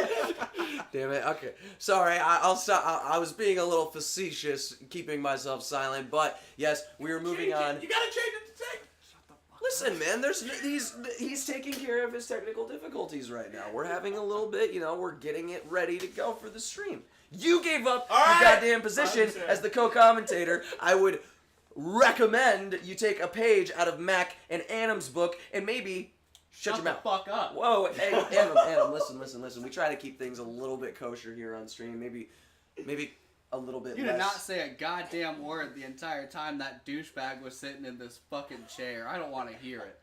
Damn it. Okay. Sorry, I'll stop. I was being a little facetious, keeping myself silent. But yes, we are moving on. You gotta change it to take. Listen, man, he's taking care of his technical difficulties right now. We're having a little bit, we're getting it ready to go for the stream. You gave up All your right. goddamn position as the co-commentator. I would recommend you take a page out of Mac and Anim's book and maybe shut your the mouth. fuck up. Whoa, hey, Adam, listen. We try to keep things a little bit kosher here on stream. Maybe a little bit You less. did not say a goddamn word the entire time that douchebag was sitting in this fucking chair. I don't want to hear it.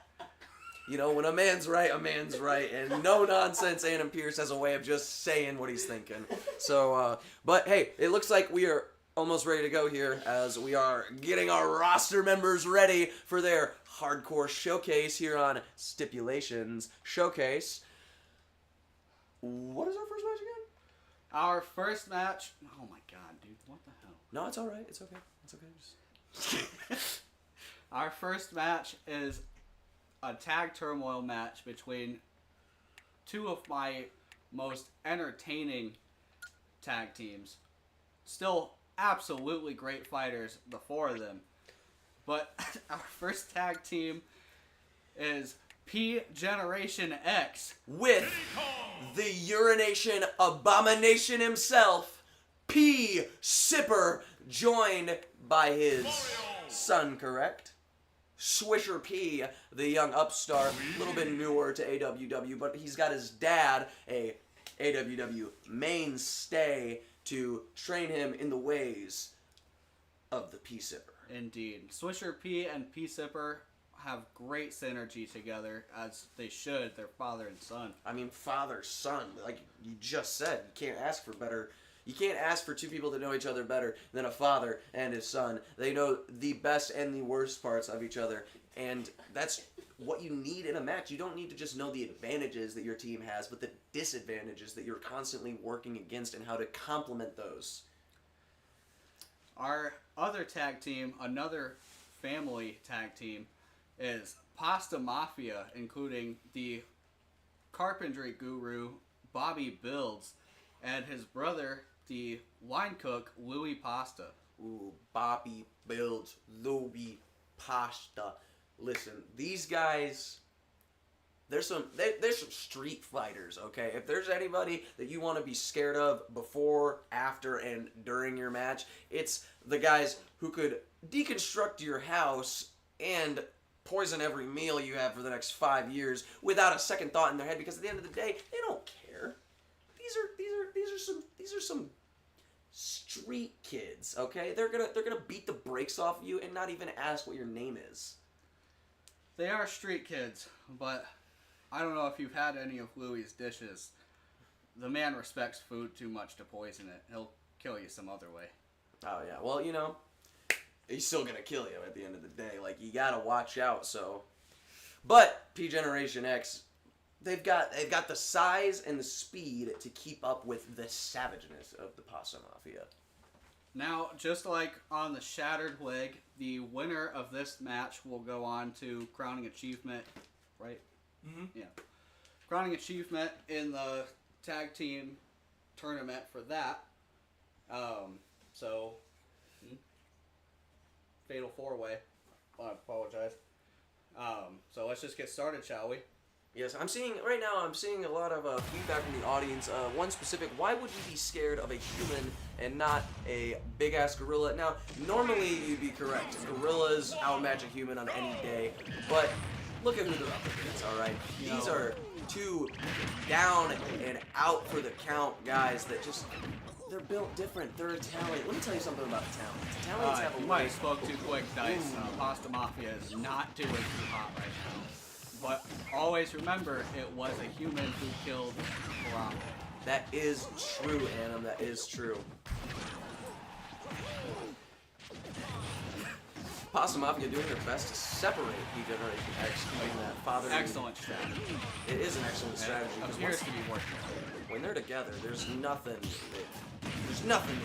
When a man's right, and no nonsense. Adam Pierce has a way of just saying what he's thinking. So, but hey, it looks like we are almost ready to go here as we are getting our roster members ready for their hardcore showcase here on Stipulations Showcase. What is our first match again? Our first match. Oh my god, dude! What the hell? No, it's all right. It's okay. Just... Our first match is a tag turmoil match between two of my most entertaining tag teams. Still absolutely great fighters, the four of them. But our first tag team is P Generation X with the urination abomination himself, P Sipper, joined by his son, correct? Swisher P, the young upstart, a little bit newer to AWW, but he's got his dad, a AWW mainstay, to train him in the ways of the P Sipper. Indeed. Swisher P and P Sipper have great synergy together, as they should. They're father and son. I mean, father, son, like you just said, you can't ask for better. You can't ask for two people that know each other better than a father and his son. They know the best and the worst parts of each other, and that's what you need in a match. You don't need to just know the advantages that your team has, but the disadvantages that you're constantly working against and how to complement those. Our other tag team, another family tag team, is Pasta Mafia, including the carpentry guru Bobby Builds and his brother, the line cook Louis Pasta. Ooh, Bobby Builds, Louis Pasta. Listen, these guys, there's some street fighters, okay? If there's anybody that you want to be scared of before, after, and during your match, it's the guys who could deconstruct your house and poison every meal you have for the next 5 years without a second thought in their head, because at the end of the day, they don't care. These are some street kids, okay? They're gonna beat the brakes off of you and not even ask what your name is. They are street kids, but I don't know if you've had any of Louis' dishes. The man respects food too much to poison it. He'll kill you some other way. Oh yeah, well he's still gonna kill you at the end of the day. Like, you gotta watch out. So, but P Generation X, they've got the size and the speed to keep up with the savageness of the Pasta Mafia. Now, just like on the Shattered Leg, the winner of this match will go on to Crowning Achievement, right? Mm-hmm. Yeah. Crowning Achievement in the tag team tournament for that. Fatal 4-way. I apologize. So let's just get started, shall we? Yes, I'm seeing a lot of feedback from the audience. One specific: why would you be scared of a human and not a big ass gorilla? Now, normally you'd be correct. Gorillas outmatch a human on any day, but look at who they're up against. All right, these are two down and out for the count guys that just. They're built different. They're Italian. Let me tell you something about Italians. Italians have a You way. might have spoke too quick, Dice. Pasta Mafia is not doing too hot right now. But always remember, it was a human who killed Harambe. That is true, Adam. That is true. Pasta Mafia doing their best to separate P Generation X from that father. Excellent strategy. It is an excellent strategy. It Because appears to be working. when they're together, there's nothing. There's nothing.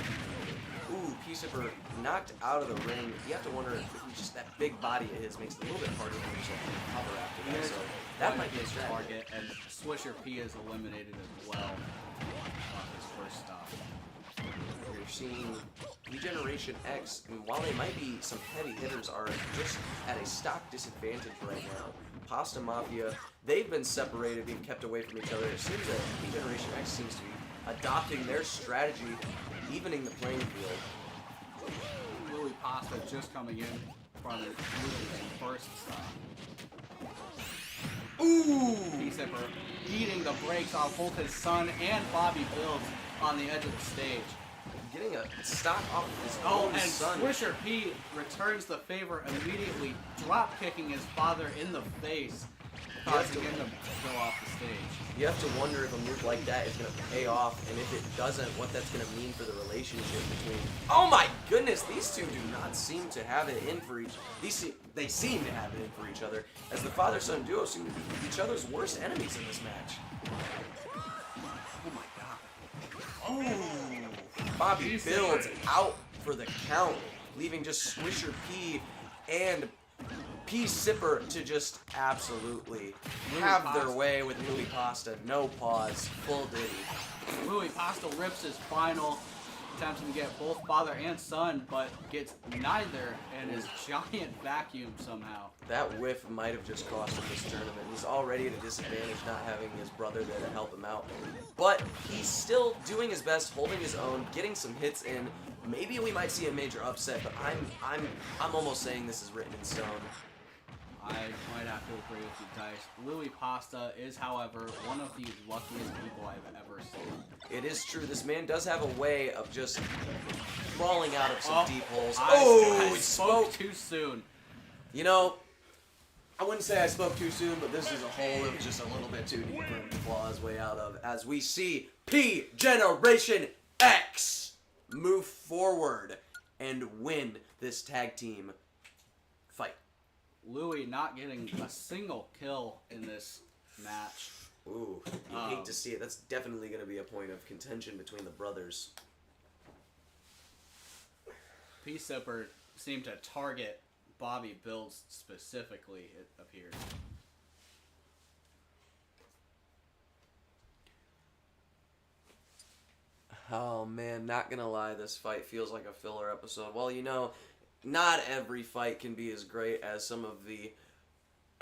Ooh, P Zipper knocked out of the ring. You have to wonder if just that big body of his makes it a little bit harder for himself to recover after that. So that might be a strategy. Target, and Swisher P is eliminated as well on his first stop. You're seeing Generation X, while they might be some heavy hitters, are just at a stock disadvantage right now. Pasta Mafia, they've been separated, being kept away from each other. It seems that Generation X seems to be adopting their strategy, evening the playing field. Louis Pasta just coming in from the first stop. Ooh! P-Zipper beating the brakes off both his son and Bobby Bills on the edge of the stage. Getting a stock off of his Oh, own and son. Swisher P returns the favor, immediately drop kicking his father in the face, causing him to go off the stage. You have to wonder if a move like that is going to pay off, and if it doesn't, what that's going to mean for the relationship between... Oh my goodness, these two do not seem to have it in for They seem to have it in for each other, as the father-son duo seem to be each other's worst enemies in this match. Oh my god. Oh! Bobby builds out for the count, leaving just Swisher P and P-Zipper to just absolutely have their way with Louis Pasta. No pause, full ditty. Louis Pasta rips his final, attempting to get both father and son, but gets neither, and is giant vacuum somehow. That whiff might have just cost him this tournament. He's already at a disadvantage not having his brother there to help him out. But he's still doing his best, holding his own, getting some hits in. Maybe we might see a major upset, but I'm almost saying this is written in stone. I might have to agree with you, Dice. Louis Pasta is, however, one of the luckiest people I've ever seen. It is true. This man does have a way of just crawling out of some deep holes. I He spoke too soon. You know, I wouldn't say I spoke too soon, but this is a hole that was just a little bit too deep for him to claw his way out of. As we see P Generation X move forward and win this tag team fight. Louis not getting a single kill in this match. Ooh, you hate to see it. That's definitely going to be a point of contention between the brothers. P-Zipper seemed to target Bobby Bills specifically, it appears. Oh man, not gonna lie, this fight feels like a filler episode. Well, you know, not every fight can be as great as some of the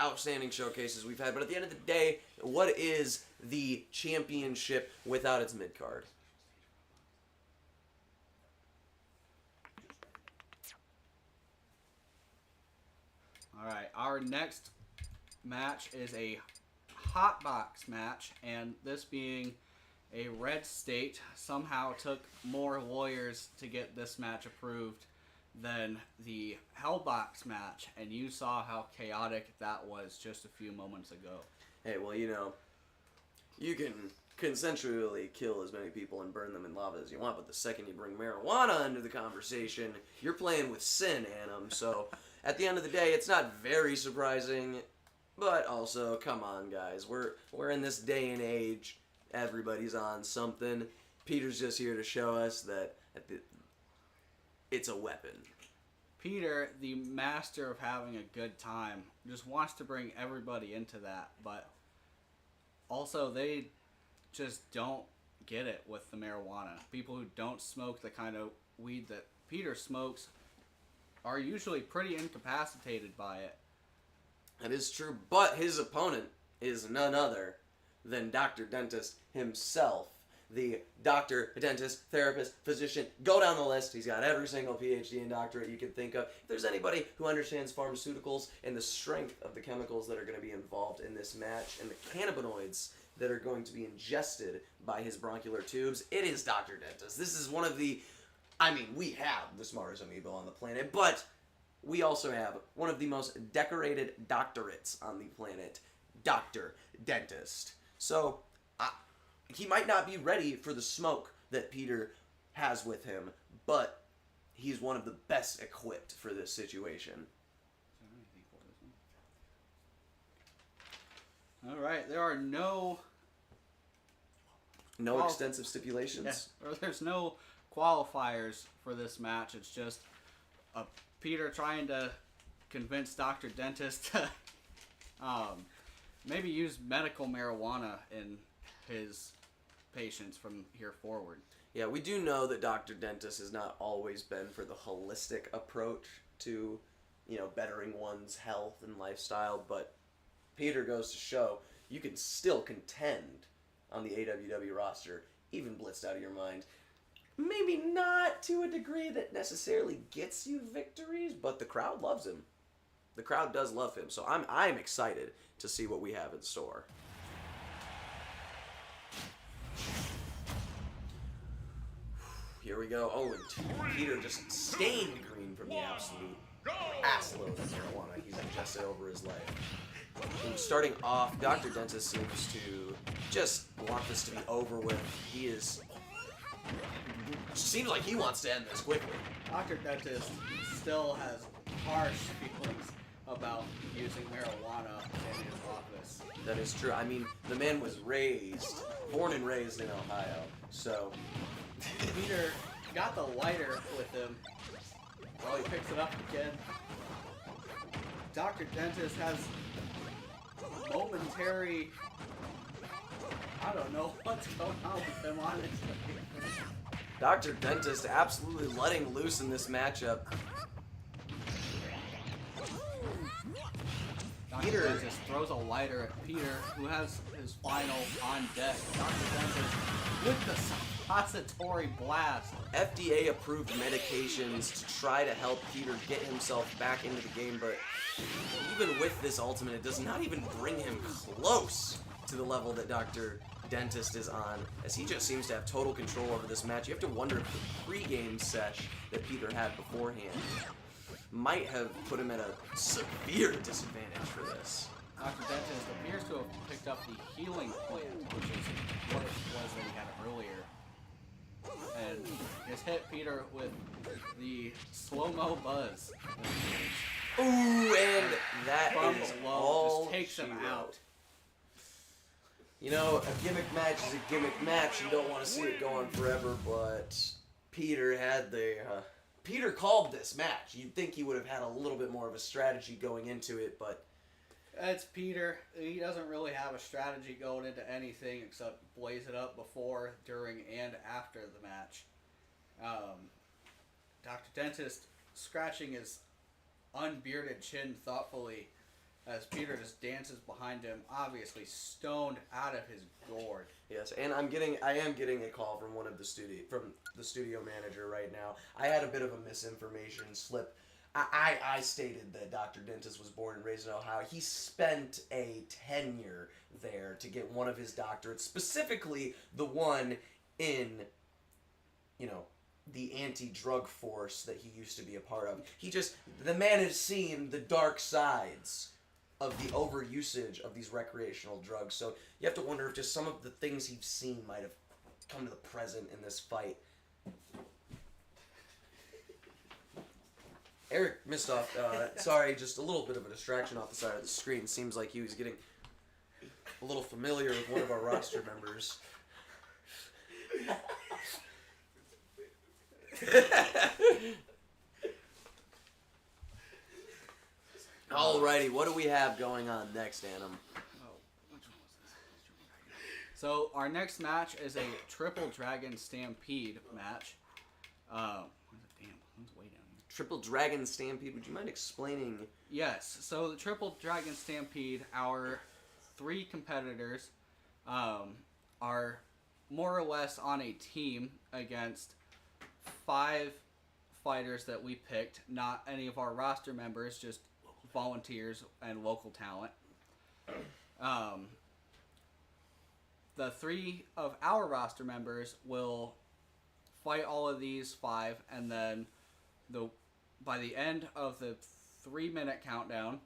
outstanding showcases we've had, but at the end of the day, what is the championship without its mid-card? Alright, our next match is a hot box match, and this being a red state somehow took more lawyers to get this match approved than the Hellbox match, and you saw how chaotic that was just a few moments ago. Hey, well, you know, you can consensually kill as many people and burn them in lava as you want, but the second you bring marijuana into the conversation, you're playing with sin, Annam. So, at the end of the day, it's not very surprising, but also, come on, guys. We're in this day and age. Everybody's on something. Peter's just here to show us that it's a weapon. Peter, the master of having a good time, just wants to bring everybody into that, but also they just don't get it with the marijuana. People who don't smoke the kind of weed that Peter smokes are usually pretty incapacitated by it. That is true, but his opponent is none other than Dr. Dentist himself. The doctor, dentist, therapist, physician, go down the list. He's got every single PhD and doctorate you can think of. If there's anybody who understands pharmaceuticals and the strength of the chemicals that are going to be involved in this match and the cannabinoids that are going to be ingested by his bronchial tubes, it is Dr. Dentist. This is one of the... I mean, we have the smartest amiibo on the planet, but we also have one of the most decorated doctorates on the planet, Dr. Dentist. So, he might not be ready for the smoke that Peter has with him, but he's one of the best equipped for this situation. Alright, there are no Extensive stipulations? Yeah, there's no qualifiers for this match. It's just Peter trying to convince Dr. Dentist to maybe use medical marijuana in his patients from here forward. Yeah, we do know that Dr. Dentist has not always been for the holistic approach to, bettering one's health and lifestyle, but Peter goes to show you can still contend on the AWW roster, even blitzed out of your mind. Maybe not to a degree that necessarily gets you victories, but the crowd loves him. The crowd does love him, so I'm excited to see what we have in store. Here we go. Oh, and Peter just stained green from the absolute ass load of marijuana he's ingested over his life. And starting off, Dr. Dentist seems to just want this to be over with. Seems like he wants to end this quickly. Dr. Dentist still has harsh feelings about using marijuana in his office. That is true. I mean, the man was born and raised in Ohio, so... Peter got the lighter with him. Well, he picks it up again. Dr. Dentist has momentary... I don't know what's going on with him, honestly. Dr. Dentist absolutely letting loose in this matchup. Dr. Dentist throws a lighter at Peter, who has his final on deck. Dr. Dentist with the suppository blast. FDA approved medications to try to help Peter get himself back into the game, but even with this ultimate, it does not even bring him close to the level that Dr. Dentist is on, as he just seems to have total control over this match. You have to wonder if the pre-game sesh that Peter had beforehand might have put him at a severe disadvantage for this. Dr. Dentist appears to have picked up the healing plant, which is what it was that he had earlier. And just hit Peter with the slow-mo buzz. Ooh, and that From is below all just takes she him wrote. out. A gimmick match is a gimmick match. You don't want to see it going forever, but Peter had Peter called this match. You'd think he would have had a little bit more of a strategy going into it, but... It's Peter. He doesn't really have a strategy going into anything except blaze it up before, during, and after the match. Dr. Dentist scratching his unbearded chin thoughtfully as Peter just dances behind him, obviously stoned out of his gourd. Yes, and I am getting a call from the studio manager right now. I had a bit of a misinformation slip. I stated that Dr. Dentist was born and raised in Ohio. He spent a tenure there to get one of his doctorates, specifically the one in, the anti-drug force that he used to be a part of. The man has seen the dark sides of the overusage of these recreational drugs. So you have to wonder if just some of the things he's seen might have come to the present in this fight. Eric missed off. Sorry, just a little bit of a distraction off the side of the screen. Seems like he was getting a little familiar with one of our roster members. Alrighty, what do we have going on next, Annam? So our next match is a Triple Dragon Stampede match. One's way down here. Triple Dragon Stampede, would you mind explaining? Yes, so the Triple Dragon Stampede, our three competitors are more or less on a team against 5 fighters that we picked, not any of our roster members, just volunteers and local talent. The 3 of our roster members will fight all of these 5, and then by the end of the 3-minute countdown,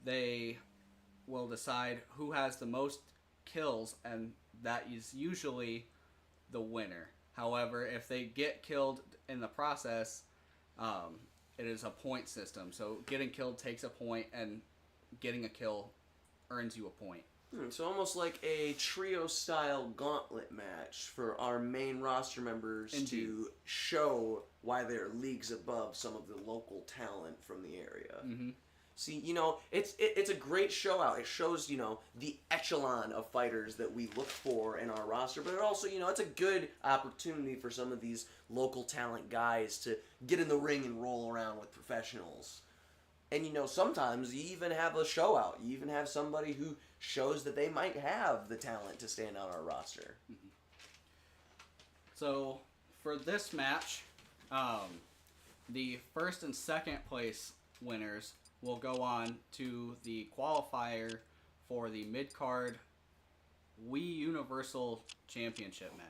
they will decide who has the most kills, and that is usually the winner. However, if they get killed in the process, it is a point system. So getting killed takes a point, and getting a kill earns you a point. So almost like a trio-style gauntlet match for our main roster members. Indeed. To show why they're leagues above some of the local talent from the area. Mm-hmm. See, it's a great show out. It shows, the echelon of fighters that we look for in our roster, but it also, it's a good opportunity for some of these local talent guys to get in the ring and roll around with professionals. And, sometimes you even have a show out. You even have somebody who shows that they might have the talent to stand on our roster. Mm-hmm. So, for this match, the first and second place winners will go on to the qualifier for the mid-card Wii Universal Championship match.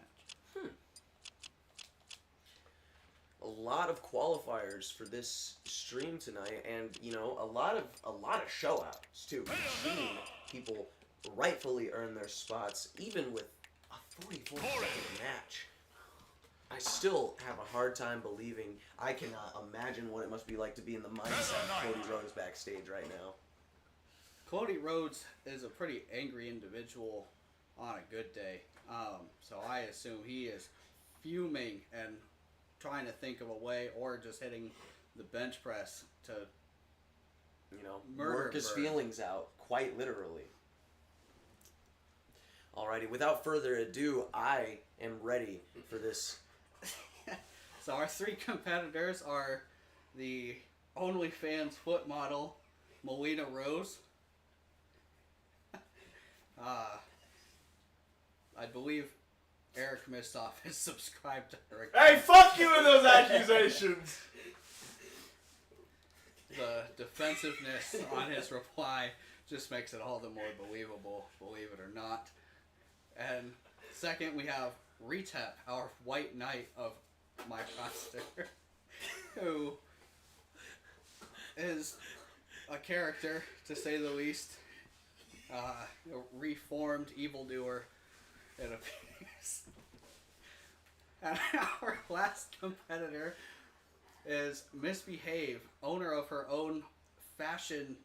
A lot of qualifiers for this stream tonight, and a lot of show outs too. We've seen people rightfully earn their spots, even with a 44-second match. I still have a hard time believing. I cannot imagine what it must be like to be in the mindset of Cody Rhodes backstage right now. Cody Rhodes is a pretty angry individual on a good day. So I assume he is fuming and trying to think of a way, or just hitting the bench press to, work his feelings out, quite literally. Alrighty, without further ado, I am ready for this. So our three competitors are the OnlyFans foot model, Melina Rose. I believe Eric Mistoff is subscribed to her. Hey, fuck you with those accusations! The defensiveness on his reply just makes it all the more believable, believe it or not. And second, we have Retep, our white knight of my roster, who is a character, to say the least. A reformed evildoer, it appears. And our last competitor is Misbehave, owner of her own fashion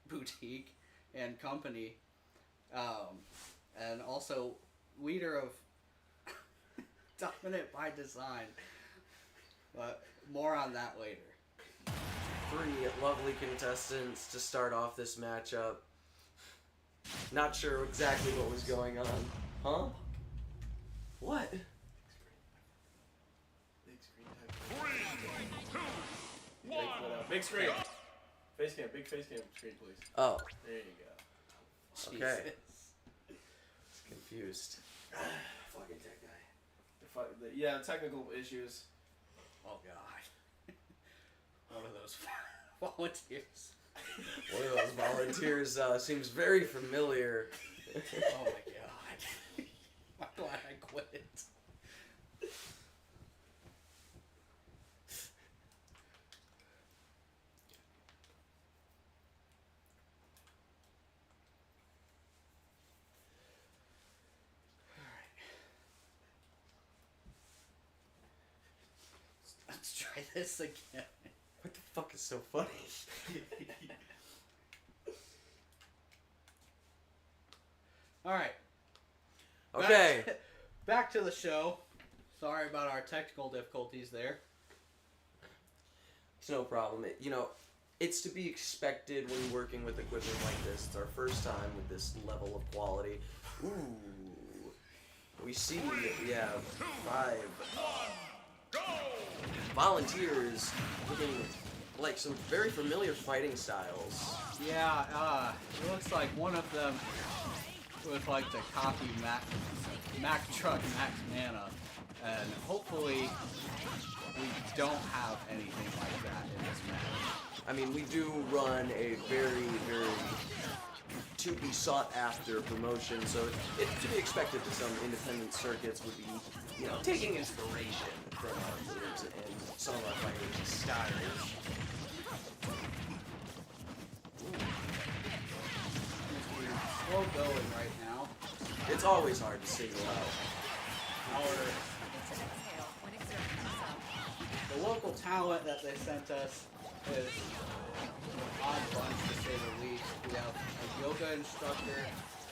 boutique and company, and also leader of Dominant by Design. But more on that later. Three lovely contestants to start off this matchup. Not sure exactly what was going on. Huh? What? Big screen. Face cam, big face cam screen, please. Oh, There you go. okay. Jesus. It's confused. Fucking tech guy. Yeah, technical issues. Oh god. One of those volunteers. One of those volunteers seems very familiar. Oh my god. I'm glad I quit. Let's try this again. What the fuck is so funny? Alright. Okay. Back to the show. Sorry about our technical difficulties there. It's no problem. It's to be expected when working with equipment like this. It's our first time with this level of quality. Ooh. We see that we have 5 volunteers looking like some very familiar fighting styles. Yeah, it looks like one of them would like to copy Mac Truck Max Mana, and hopefully we don't have anything like that in this match. I mean, we do run a very, very to be sought after promotion, so it's to be expected that some independent circuits would be, taking inspiration from our moves and some of our fighters' styles. Slow going right now. It's always hard to single out. The local talent that they sent us is an odd bunch, to say the least. We have a yoga instructor,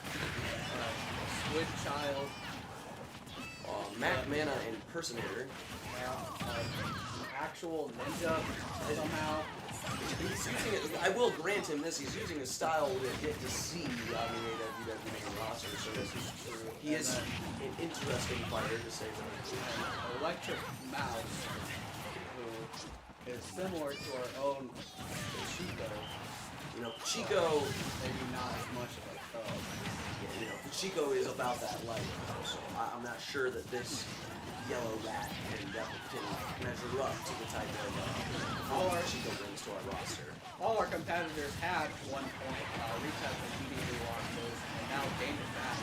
a squid child, Mac Mana impersonator. an actual ninja somehow, He's using it. I will grant him this. He's using a style we get to see on the AWW roster. So This is true. he And is then an interesting fighter to say the least. an Electric Mouse, who is similar to our own Chico. You know, Chico. Maybe not as much of a thug. You know, Chico is about that light. So I'm not sure that this yellow rat can measure up to the type of power Chico brings to our roster. All our competitors had 1 point. Retest immediately lost those, and now gained it back.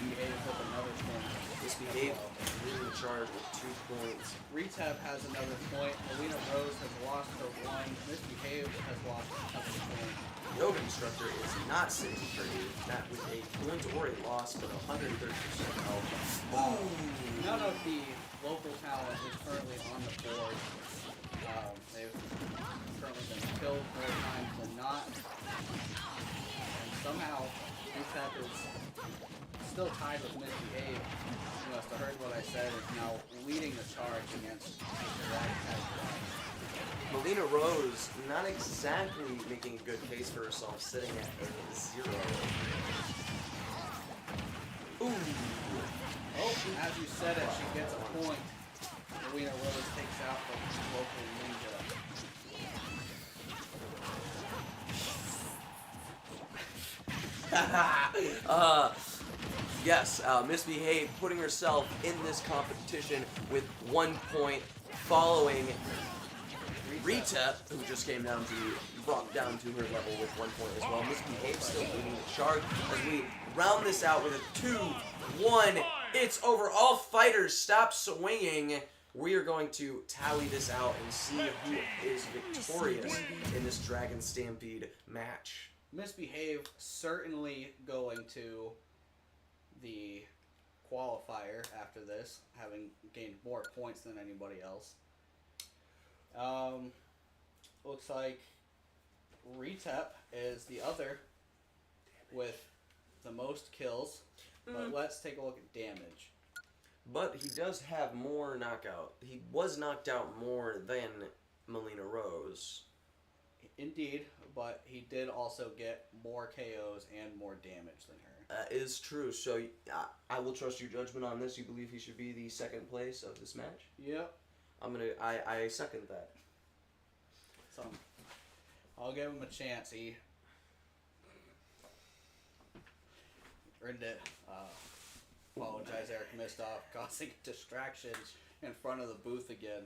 Misbehave with another point. Misbehave, leading the charge with 2 points. Retep has another point. Alina Rose has lost her 1. Misbehave has lost another point. Yoga instructor is not sitting pretty, not with a point or a loss, but 130% health. None of the local talent is currently on the board. They've currently been killed more times than not. And somehow, Retep is still tied with Misbehave. You must have heard what I said, is now leading the charge against Ragtag. Melina Rose not exactly making a good case for herself, sitting at a 0. Ooh. Oh, as you said it, she gets a point. Alina Rose takes out the local ninja. Yes, Misbehave putting herself in this competition with 1 point, following Rita, who just came down to, brought down to her level with 1 point as well. Misbehave still leading the charge as we round this out with a 2-1. It's over. All fighters stop swinging. We are going to tally this out and see who is victorious in this Dragon Stampede match. Misbehave certainly going to the qualifier after this, having gained more points than anybody else. Looks like Retep is the other with the most kills, but let's take a look at damage. But he does have more knockout. He was knocked out more than Melina Rose. Indeed, but he did also get more KOs and more damage than her. That is true. So I will trust your judgment on this. You believe he should be the second place of this match? Yep. I second that. So I'll give him a chance. He earned it. Apologize, Eric missed off, causing distractions in front of the booth again.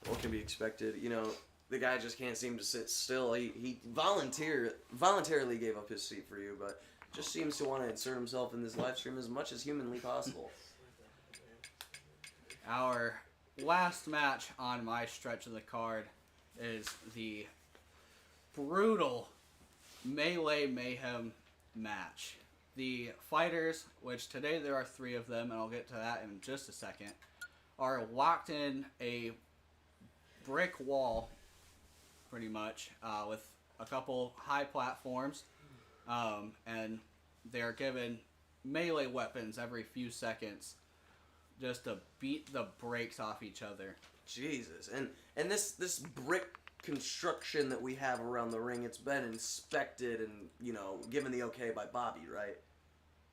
What can be expected? You know, the guy just can't seem to sit still. He voluntarily gave up his seat for you, but just seems to want to insert himself in this live stream as much as humanly possible. Our last match on my stretch of the card is the brutal Melee Mayhem match. The fighters, which today there are 3 of them, and I'll get to that in just a second, are locked in a brick wall, pretty much, with a couple high platforms, and they're given melee weapons every few seconds just to beat the brakes off each other. Jesus, and this brick construction that we have around the ring, it's been inspected and, you know, given the okay by Bobby, right?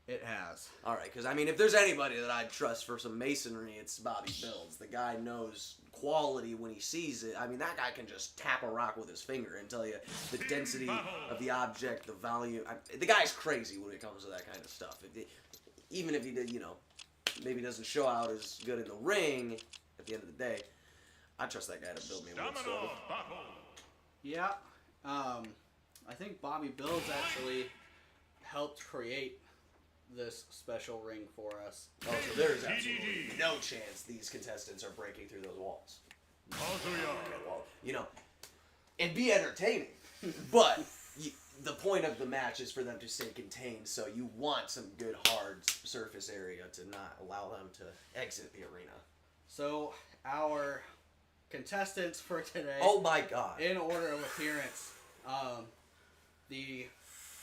It has. All right, because I mean, if there's anybody that I'd trust for some masonry, it's Bobby Bills. The guy knows quality when he sees it. I mean, that guy can just tap a rock with his finger and tell you the density of the object, the volume. The guy's crazy when it comes to that kind of stuff. Even if he did, you know, maybe doesn't show out as good in the ring, at the end of the day, I trust that guy to build me a wood stove. Yeah. I think Bobby Bills actually helped create this special ring for us. Oh, so there's absolutely no chance these contestants are breaking through those walls. Okay, well, you know, it'd be entertaining, but the point of the match is for them to stay contained, so you want some good hard surface area to not allow them to exit the arena. So, our contestants for today... Oh my god. In order of appearance, the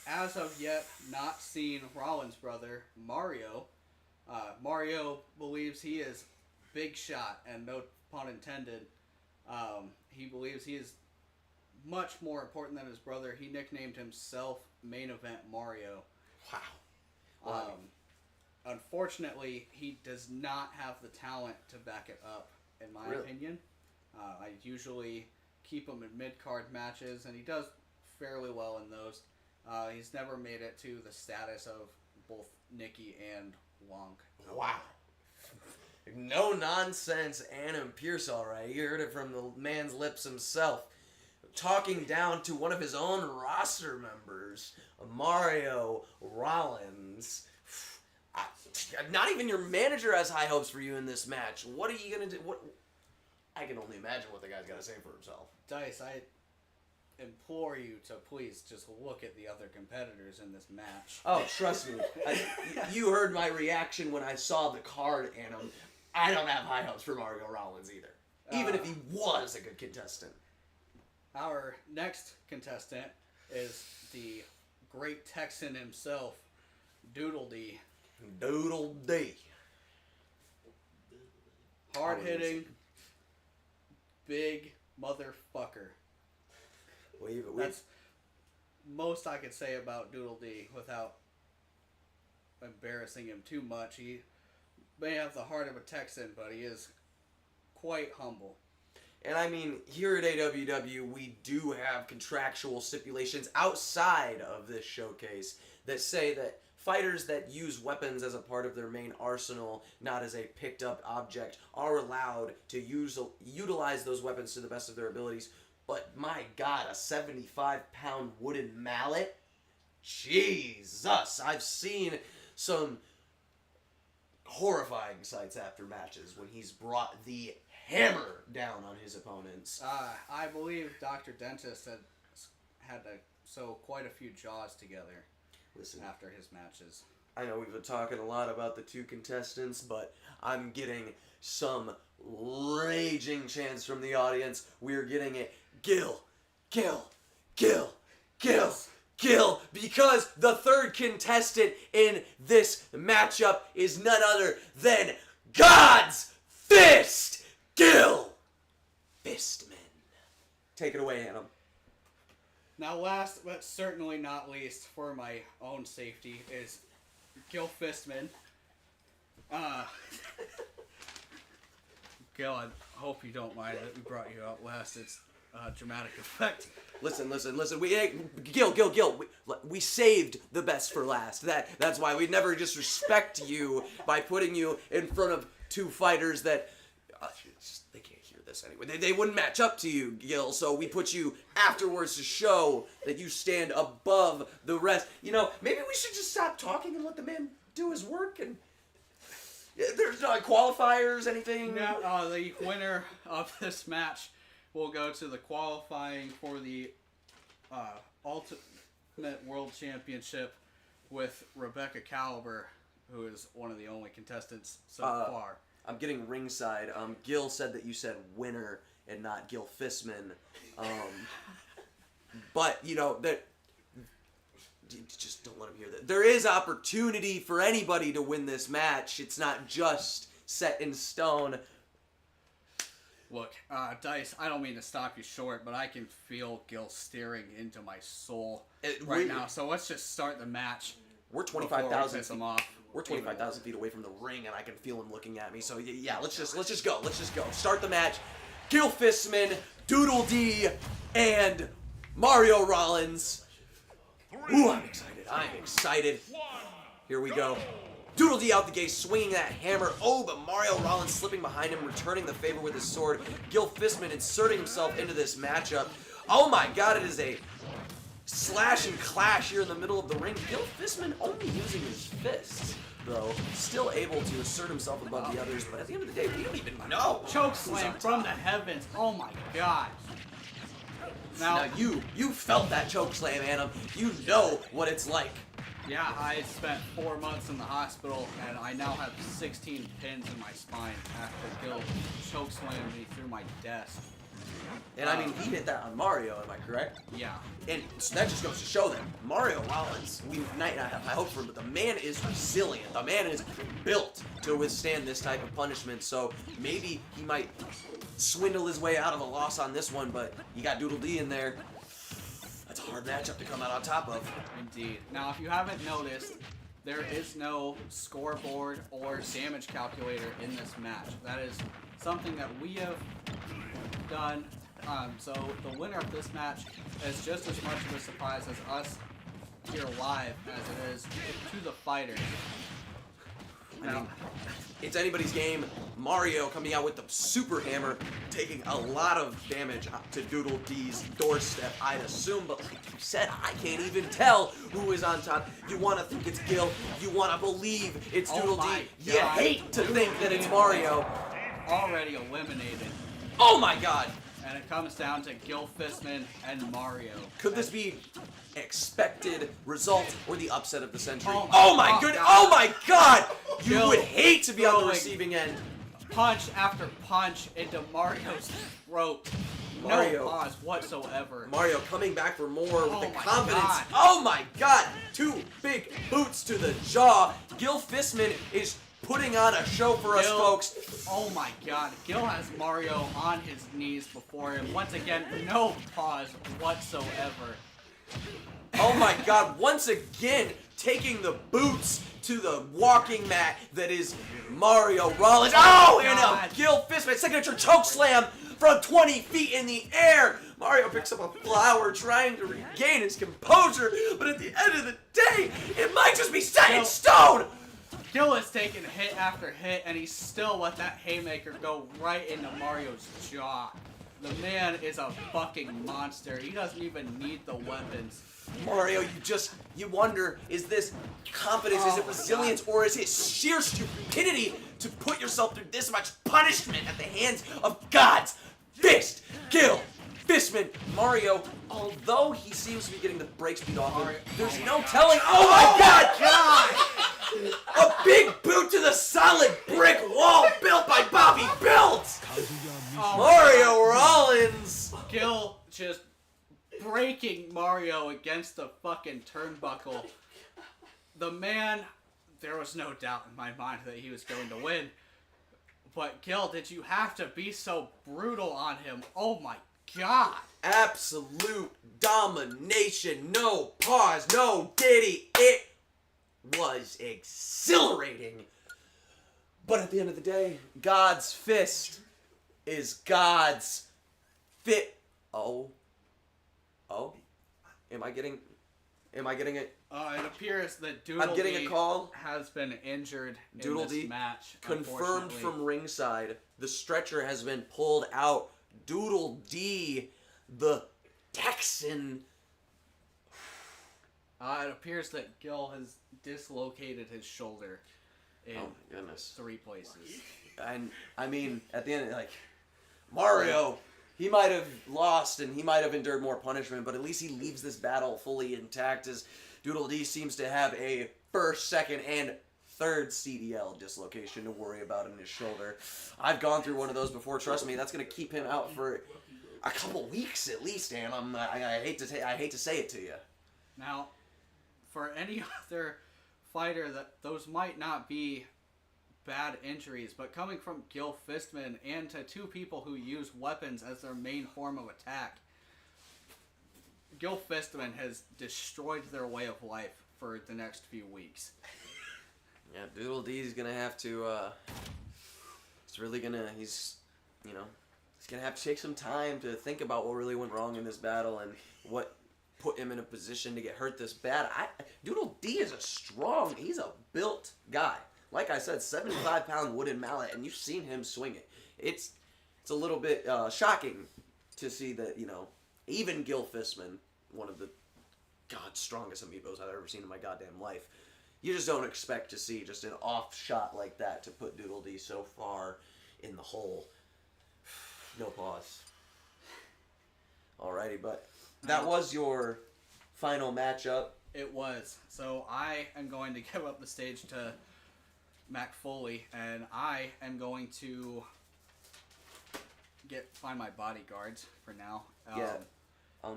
as of yet not seen Rollins brother, Mario. Mario believes he is big shot, and no pun intended, He believes he is much more important than his brother. He nicknamed himself Main Event Mario. Wow. Unfortunately, he does not have the talent to back it up, in my opinion. I usually keep him in mid-card matches, and he does fairly well in those. He's never made it to the status of both Nikki and Wong. Wow. No nonsense, Adam Pearce, all right. You heard it from the man's lips himself. Talking down to one of his own roster members, Mario Rollins. Not even your manager has high hopes for you in this match. What are you going to do? I can only imagine what the guy's got to say for himself. Dice, I implore you to please just look at the other competitors in this match. Oh, trust me. You heard my reaction when I saw the card, Adam. I don't have high hopes for Mario Rollins either. Even if he was a good contestant. Our next contestant is the great Texan himself, Doodle D. Doodle D. Hard-hitting, big motherfucker. That's most I could say about Doodle D without embarrassing him too much. He may have the heart of a Texan, but he is quite humble. And I mean, here at AWW, we do have contractual stipulations outside of this showcase that say that fighters that use weapons as a part of their main arsenal, not as a picked-up object, are allowed to utilize those weapons to the best of their abilities. But my God, a 75-pound wooden mallet? Jesus! I've seen some horrifying sights after matches when he's brought the hammer down on his opponents. I believe Dr. Dentist had to sew quite a few jaws together. Listen, after his matches. I know we've been talking a lot about the two contestants, but I'm getting some raging chants from the audience. We're getting it. Gil, because the third contestant in this matchup is none other than God's Fist, Gil Fistman. Take it away, Adam. Now, last but certainly not least, for my own safety, is Gil Fistman. Gil, I hope you don't mind that we brought you out last. It's dramatic effect. Listen. Gil. We saved the best for last. That's why we never disrespect you by putting you in front of two fighters that they can't hear this anyway. They wouldn't match up to you, Gil. So we put you afterwards to show that you stand above the rest. You know, maybe we should just stop talking and let the man do his work. And there's no qualifiers, anything. No, the winner of this match will go to the qualifying for the Ultimate World Championship with Rebecca Caliber, who is one of the only contestants so far. I'm getting ringside. Gil said that you said winner and not Gil Fistman. But, you know, that just don't let him hear that. There is opportunity for anybody to win this match. It's not just set in stone. Look, Dice, I don't mean to stop you short, but I can feel Gil staring into my soul right now. So let's just start the match. We're 25,000 feet off. We're 25,000 feet away from the ring, and I can feel him looking at me. So yeah, let's just go. Let's just go. Start the match. Gil Fistman, Doodle D, and Mario Rollins. Ooh, I'm excited. Here we go. Doodle D out the gate, swinging that hammer. Oh, but Mario Rollins slipping behind him, returning the favor with his sword. Gil Fistman inserting himself into this matchup. Oh my God, it is a slash and clash here in the middle of the ring. Gil Fistman only using his fists, though, still able to assert himself above the others. But at the end of the day, we don't even know. Choke slam from the heavens. Oh my God. Now you felt that choke slam, Adam. You know what it's like. Yeah, I spent 4 months in the hospital, and I now have 16 pins in my spine after Gil chokeslammed me through my desk. And I mean, he hit that on Mario, am I correct? Yeah. And so that just goes to show that Mario Rollins, we might not have high hopes for him, but the man is resilient. The man is built to withstand this type of punishment. So maybe he might swindle his way out of a loss on this one, but you got Doodle D in there. That's a hard matchup to come out on top of. Indeed. Now, if you haven't noticed, there is no scoreboard or damage calculator in this match. That is something that we have done. So the winner of this match is just as much of a surprise as us here live as it is to the fighters. I mean, it's anybody's game. Mario coming out with the super hammer, taking a lot of damage to Doodle D's doorstep, I'd assume. But like you said, I can't even tell who is on top. You want to think it's Gil. You want to believe it's Doodle D. You hate to think that it's Mario. Already eliminated. Oh my god! And it comes down to Gil Fistman and Mario. Could this be expected result or the upset of the century? Oh Oh my my goodness! God. Oh my god! You Gil would hate to be on the throwing receiving end. Punch after punch into Mario's throat. Mario. No pause whatsoever. Mario coming back for more with Oh the my confidence. God. Oh my god! 2 big boots to the jaw. Gil Fistman is putting on a show for us, Gil- folks. Oh my god. Gil has Mario on his knees before him. Once again, no pause whatsoever. Oh my god, once again, taking the boots to the walking mat that is Mario Rollins. Oh, and God. a Gil Fistman signature choke slam from 20 feet in the air. Mario picks up a flower trying to regain his composure, but at the end of the day, it might just be set in Gil- stone. Gil has taken hit after hit, and he still let that haymaker go right into Mario's jaw. The man is a fucking monster. He doesn't even need the weapons. Mario, you wonder, is this confidence, is it Oh my resilience, or is it sheer stupidity to put yourself through this much punishment at the hands of God's fist? Gil Fistman, Mario, although he seems to be getting the break speed off him, there's no telling. Oh my God! A big boot to the solid brick wall built by Bobby Built! Oh, Mario Rollins! Gil just breaking Mario against the fucking turnbuckle. The man, there was no doubt in my mind that he was going to win. But Gil, did you have to be so brutal on him? Oh my god. Absolute domination, no pause, no diddy. It was exhilarating. But at the end of the day, God's fist is God's fit. Oh. Am I getting it? It appears that Doodle I'm getting D a call. has been injured Doodle in this D match. Confirmed unfortunately. from ringside. The stretcher has been pulled out. Doodle D, the Texan. It appears that Gil has dislocated his shoulder in Oh my goodness. 3 places. And I mean, at the end, like, Mario, he might have lost and he might have endured more punishment, but at least he leaves this battle fully intact, as Doodle D seems to have a first, second, and third CDL dislocation to worry about in his shoulder. I've gone through one of those before. Trust me, that's going to keep him out for a couple weeks at least, and I hate to say it to you. Now, for any other fighter, that those might not be bad injuries, but coming from Gil Fistman and to 2 people who use weapons as their main form of attack, Gil Fistman has destroyed their way of life for the next few weeks. Yeah, Doodle D's gonna have to. He's gonna have to take some time to think about what really went wrong in this battle and what put him in a position to get hurt this bad. Doodle D is he's a built guy. Like I said, 75-pound wooden mallet, and you've seen him swing it. It's a little bit shocking to see that, even Gil Fistman, one of the strongest amiibos I've ever seen in my goddamn life, you just don't expect to see just an off shot like that to put Doodle D so far in the hole. No pause. Alrighty, but that was your final matchup. It was. So I am going to give up the stage to Mac Foley, and I am going to find my bodyguards for now. Yeah.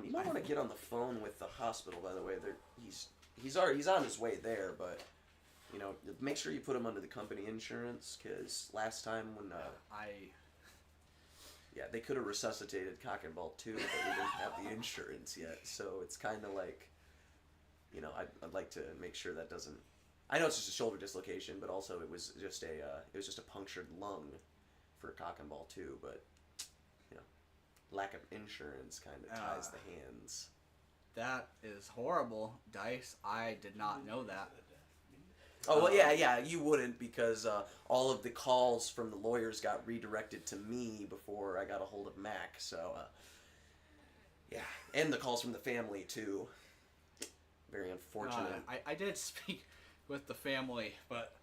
You might want to get on the phone with the hospital. By the way, he's on his way there, but you know, make sure you put him under the company insurance because last time when yeah, they could have resuscitated Cock and Ball too, but we didn't have the insurance yet. So it's kind of like, you know, I'd like to make sure that doesn't. I know it's just a shoulder dislocation, but also it was just a punctured lung for Cock and Ball too. But you know, lack of insurance kind of ties the hands. That is horrible, Dice. I did not know that. Oh well, yeah, you wouldn't because all of the calls from the lawyers got redirected to me before I got a hold of Mac. So yeah, and the calls from the family too. Very unfortunate. I did speak with the family, but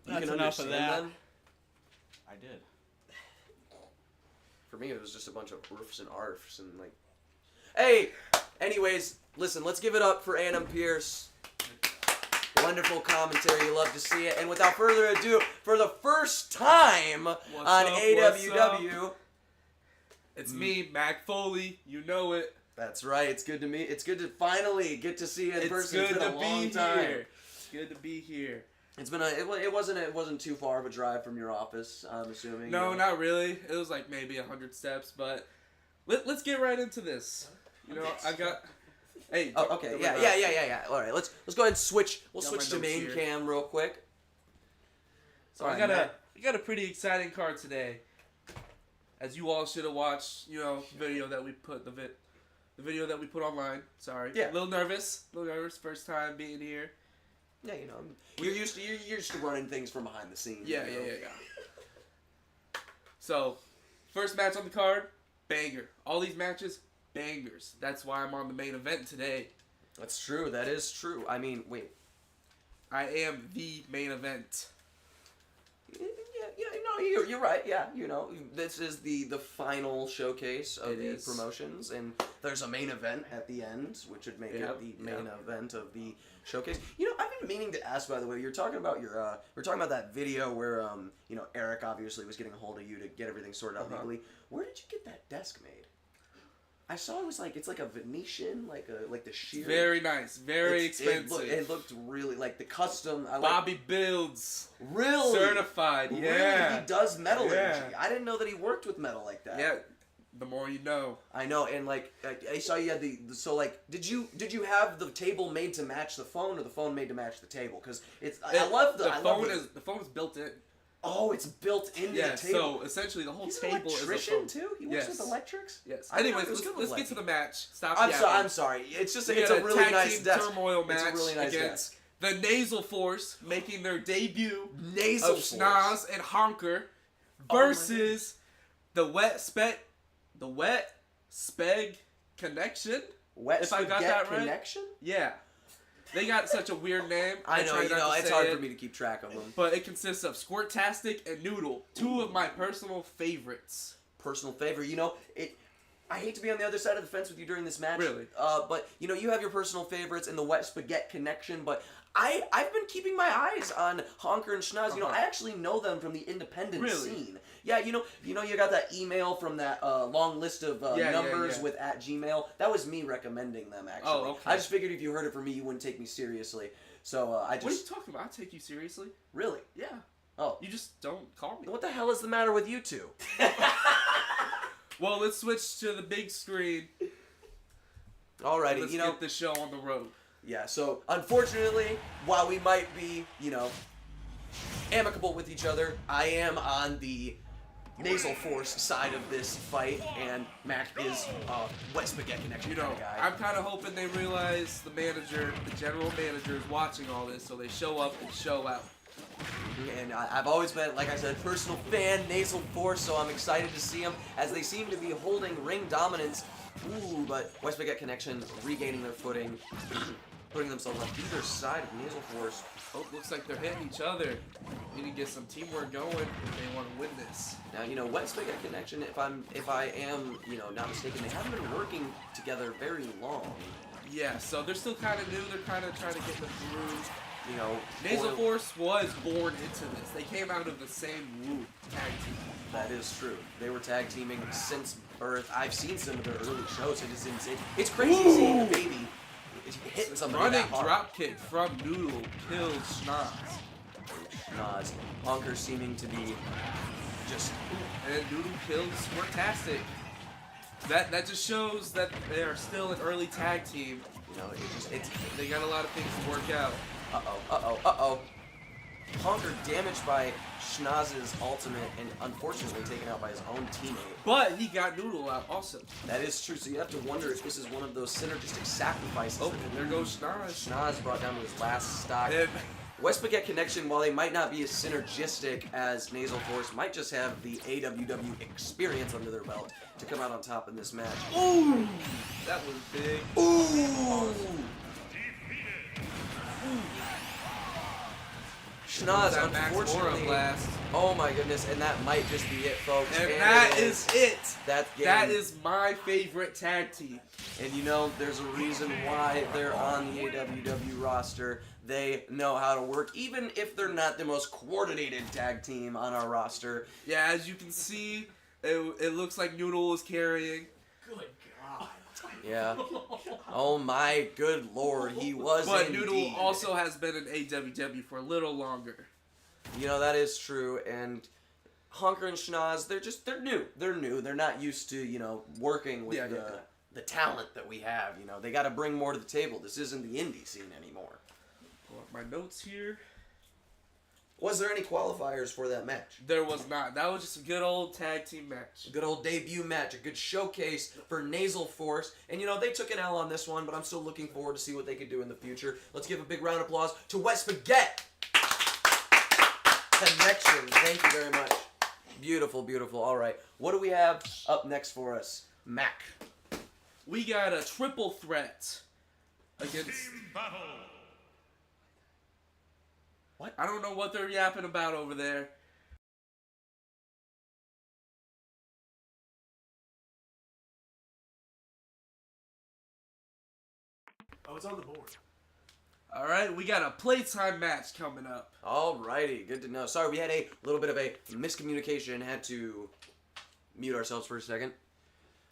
You that's can enough of understand that. them? I did. For me, it was just a bunch of roofs and arfs and like. Hey, anyways, listen. Let's give it up for Adam Pierce. Wonderful commentary. You love to see it. And without further ado, for the first time on AWW, it's me, Mac Foley. You know it. That's right. It's good to meet. It's good to finally get to see you in person. It's It's good been to a long be time. here. It's good to be here. It's been it wasn't too far of a drive from your office. I'm assuming. No, you know? not really. It was like maybe 100 steps, but let's get right into this. You know, I got. Hey. Oh, okay. Yeah. All right. Let's go ahead and switch. We'll Got switch my to notes main here. cam real quick. So All I right, got a pretty exciting card today. As you all should have watched, you know, video that we put the video that we put online. Sorry. Yeah. A little nervous. First time being here. Yeah, you know, you're used to running things from behind the scenes. Yeah, you know? yeah. So, first match on the card, banger. All these matches, bangers. That's why I'm on the main event today. That's true. That is true. I mean, wait. I am the main event. Yeah, no, you're right. Yeah, you know, this is the final showcase of the promotions, and there's a main event at the end, which would make it the main event of the showcase. You know, I've been meaning to ask, by the way, you're talking about we're talking about that video where, you know, Eric obviously was getting a hold of you to get everything sorted out legally. Where did you get that desk made? I saw it's like a Venetian, like the sheer. Very nice, very expensive. It looked really like the custom. Bobby builds. Really? Certified, yeah. Really? He does metallurgy. I didn't know that he worked with metal like that. Yeah, the more you know. I know, and like I saw you had so like did you have the table made to match the phone or the phone made to match the table? Because I love the phone is built in. Oh, it's built into the table. So essentially the whole He's table an electrician is a phone. too. He works with electrics. Yes. I didn't know Anyways, he was good with let's get to the lighting. match. Stop. I'm sorry. It's just it's a really nice desk. Turmoil match It's a really nice against desk. the Nasal Force making their debut Nasal of Schnoz and Honker versus the Wet Speg Connection. Wet if I got Spaghetti that right. Connection? Yeah. They got such a weird name. I know, try you not know, to it's say hard it, for me to keep track of them. But it consists of Squirtastic and Noodle, two of my personal favorites. Personal favor, you know, I hate to be on the other side of the fence with you during this match. Really? But you know, you have your personal favorites in the Wet Spaghetti Connection, but I've been keeping my eyes on Honker and Schnoz. You know, I actually know them from the independent scene. Yeah, you know, you got that email from that long list of numbers with @Gmail. That was me recommending them, actually. Oh, okay. I just figured if you heard it from me, you wouldn't take me seriously. So I just. What are you talking about? I take you seriously. Really? Yeah. Oh. You just don't call me. What the hell is the matter with you two? Well, let's switch to the big screen. Alrighty, Let's you know. get the show on the road. Yeah, so unfortunately, while we might be, you know, amicable with each other, I am on the Nasal Force side of this fight, and Mac is Wet Spaghetti Connection You know, kind of guy. I'm kind of hoping they realize the general manager is watching all this, so they show up and show out. And I've always been, like I said, personal fan, Nasal Force, so I'm excited to see them as they seem to be holding ring dominance. Ooh, but West Spaghetti Connection regaining their footing, putting themselves on either side of Nasal Force. Oh, looks like they're hitting each other. Need to get some teamwork going if they want to win this. Now, you know, Wet Spaghetti Connection, if I am, you know, not mistaken, they haven't been working together very long. Yeah, so they're still kind of new. They're kind of trying to get the groove. you know, Nasal boiled- Force was born into this. They came out of the same womb tag team. That is true. They were tag teaming since birth. I've seen some of their early shows. It is insane. It's crazy seeing a baby hitting somebody Running that hard. drop kick from Noodle kills Schnoz. Nas. Honker seeming to be just... And Noodle kills Squirtastic. That just shows that they are still an early tag team. You know, They got a lot of things to work out. Uh-oh. Honker damaged by Schnoz's ultimate and unfortunately taken out by his own teammate. But he got Noodle out also. That is true, so you have to wonder if this is one of those synergistic sacrifices. Oh, that and there goes Schnoz. Schnoz brought down to his last stock. And West Baguette Connection, while they might not be as synergistic as Nasal Force, might just have the AWW experience under their belt to come out on top in this match. ooh, that was big. Ooh! Schnoz, That Max Aura unfortunately. blast. Oh my goodness, and that might just be it, folks. And that is it. That game. That is my favorite tag team. And you know, there's a reason why they're on the AWW roster. They know how to work, even if they're not the most coordinated tag team on our roster. Yeah, as you can see, it looks like Noodle is carrying. Good God. Yeah. Oh my good lord, he was But indeed. Noodle also has been in AWW for a little longer. You know, that is true, and Honker and Schnoz, they're new. They're new. They're not used to, you know, working with the talent that we have. You know, they got to bring more to the table. This isn't the indie scene anymore. Pull up my notes here. Was there any qualifiers for that match? There was not. That was just a good old tag team match. A good old debut match, a good showcase for Nasal Force. And, you know, they took an L on this one, but I'm still looking forward to see what they could do in the future. Let's give a big round of applause to West Baguette Connection. Thank you very much. Beautiful, beautiful. All right. What do we have up next for us? Mac. We got a triple threat against... What? I don't know what they're yapping about over there. Oh, it's on the board. All right, we got a playtime match coming up. Alrighty, good to know. Sorry, we had a little bit of a miscommunication. Had to mute ourselves for a second.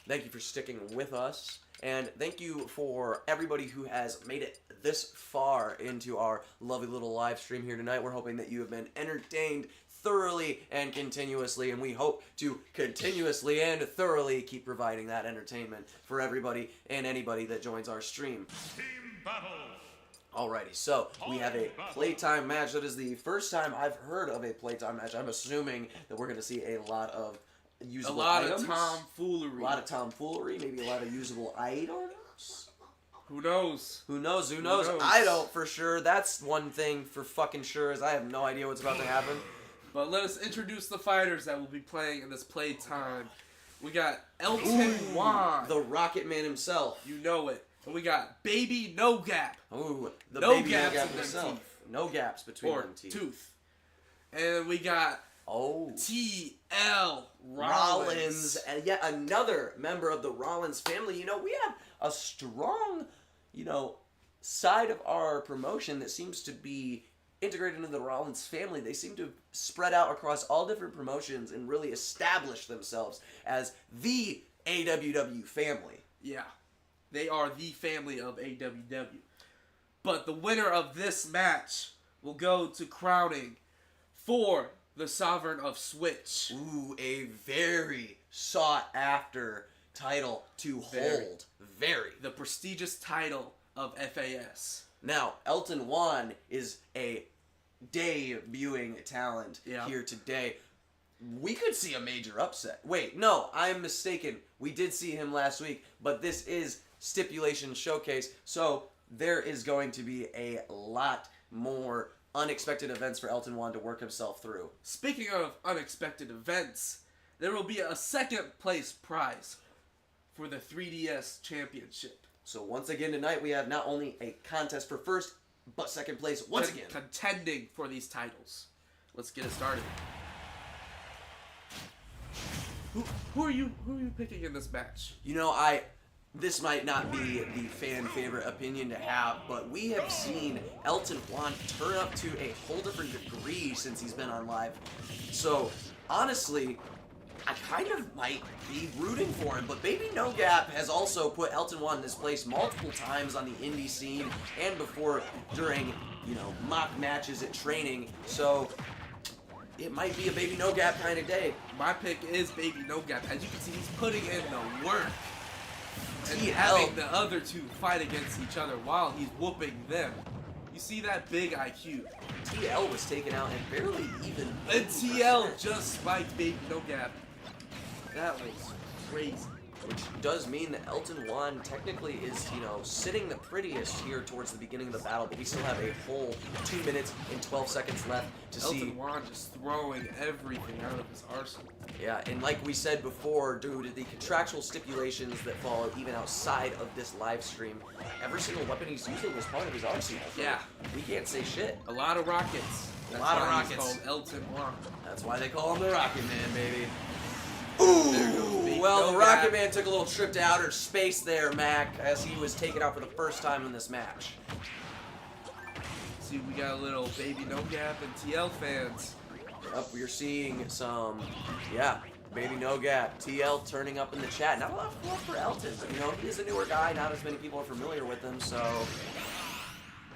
Thank you for sticking with us. And thank you for everybody who has made it this far into our lovely little live stream here tonight. We're hoping that you have been entertained thoroughly and continuously, and we hope to continuously and thoroughly keep providing that entertainment for everybody and anybody that joins our stream. Team battle. Alrighty, so we have a playtime match. That is the first time I've heard of a playtime match. I'm assuming that we're going to see a lot of usable items. Of tomfoolery. A lot of tomfoolery, maybe a lot of usable items. Who knows? Who knows? Who knows? I don't for sure. That's one thing for fucking sure is I have no idea what's about to happen. But let us introduce the fighters that will be playing in this playtime. We got Elton Juan. The Rocket Man himself. You know it. And we got Baby No Gap. Ooh, the No baby gaps no gap in them himself. teeth. No gaps between Or them teeth. Tooth. And we got Oh. T.L. Rollins, and yet another member of the Rollins family. You know, we have a strong, you know, side of our promotion that seems to be integrated into the Rollins family. They seem to spread out across all different promotions and really establish themselves as the AWW family. Yeah. They are the family of AWW. But the winner of this match will go to crowning for the Sovereign of Switch. Ooh, a very sought after title to hold. Very. The prestigious title of FAS. Now, Elton Juan is a debuting talent Yeah. here today. We could see a major upset. Wait, no, I'm mistaken. We did see him last week, but this is Stipulations Showcase, so there is going to be a lot more unexpected events for Elton Juan to work himself through. Speaking of unexpected events, there will be a second place prize for the 3DS Championship. So once again tonight, we have not only a contest for first, but second place once again. Contending for these titles. Let's get it started. Who are you picking in this match? You know, I this might not be the fan favorite opinion to have, but we have seen Elton Juan turn up to a whole different degree since he's been on live. So, honestly, I kind of might be rooting for him, but Baby No Gap has also put Elton Juan in his place multiple times on the indie scene and before during, mock matches at training. So, it might be a Baby No Gap kind of day. My pick is Baby No Gap. As you can see, he's putting in the work. And TL. having the other two fight against each other while he's whooping them. You see that big IQ. TL was taken out and barely even... And TL just spiked Baby No Gap. That was crazy. Which does mean that Elton Juan technically is, sitting the prettiest here towards the beginning of the battle, but we still have a whole 2 minutes and 12 seconds left to see. Elton Juan just throwing everything out of his arsenal. Yeah, and like we said before, due to the contractual stipulations that follow even outside of this live stream, every single weapon he's using is part of his arsenal. So Yeah. we can't say shit. A lot of rockets. That's lot of why he's rockets. called Elton Juan. That's why they call him the Rocket Man, baby. There goes Baby Well, No the Rocket Gap. Man took a little trip to outer space there, Mac, as he was taken out for the first time in this match. See, we got a little Baby No Gap and TL fans. Up, we're seeing some, Baby No Gap, TL turning up in the chat. Not a lot of love for Elton, but he is a newer guy. Not as many people are familiar with him, so.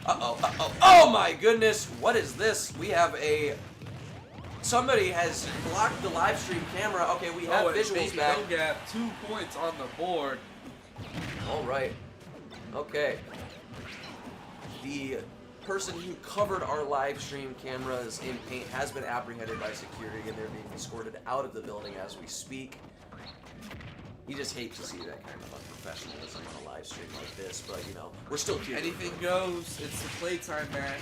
Oh my goodness, what is this? We have somebody has blocked the live stream camera. Okay, we have and visuals Baby back. No Gap, 2 points on the board. All right. Okay. The person who covered our live stream cameras in paint has been apprehended by security, and they're being escorted out of the building as we speak. You just hate to see that kind of unprofessionalism on a live stream like this, but we're still cute. Anything goes. It's the playtime match.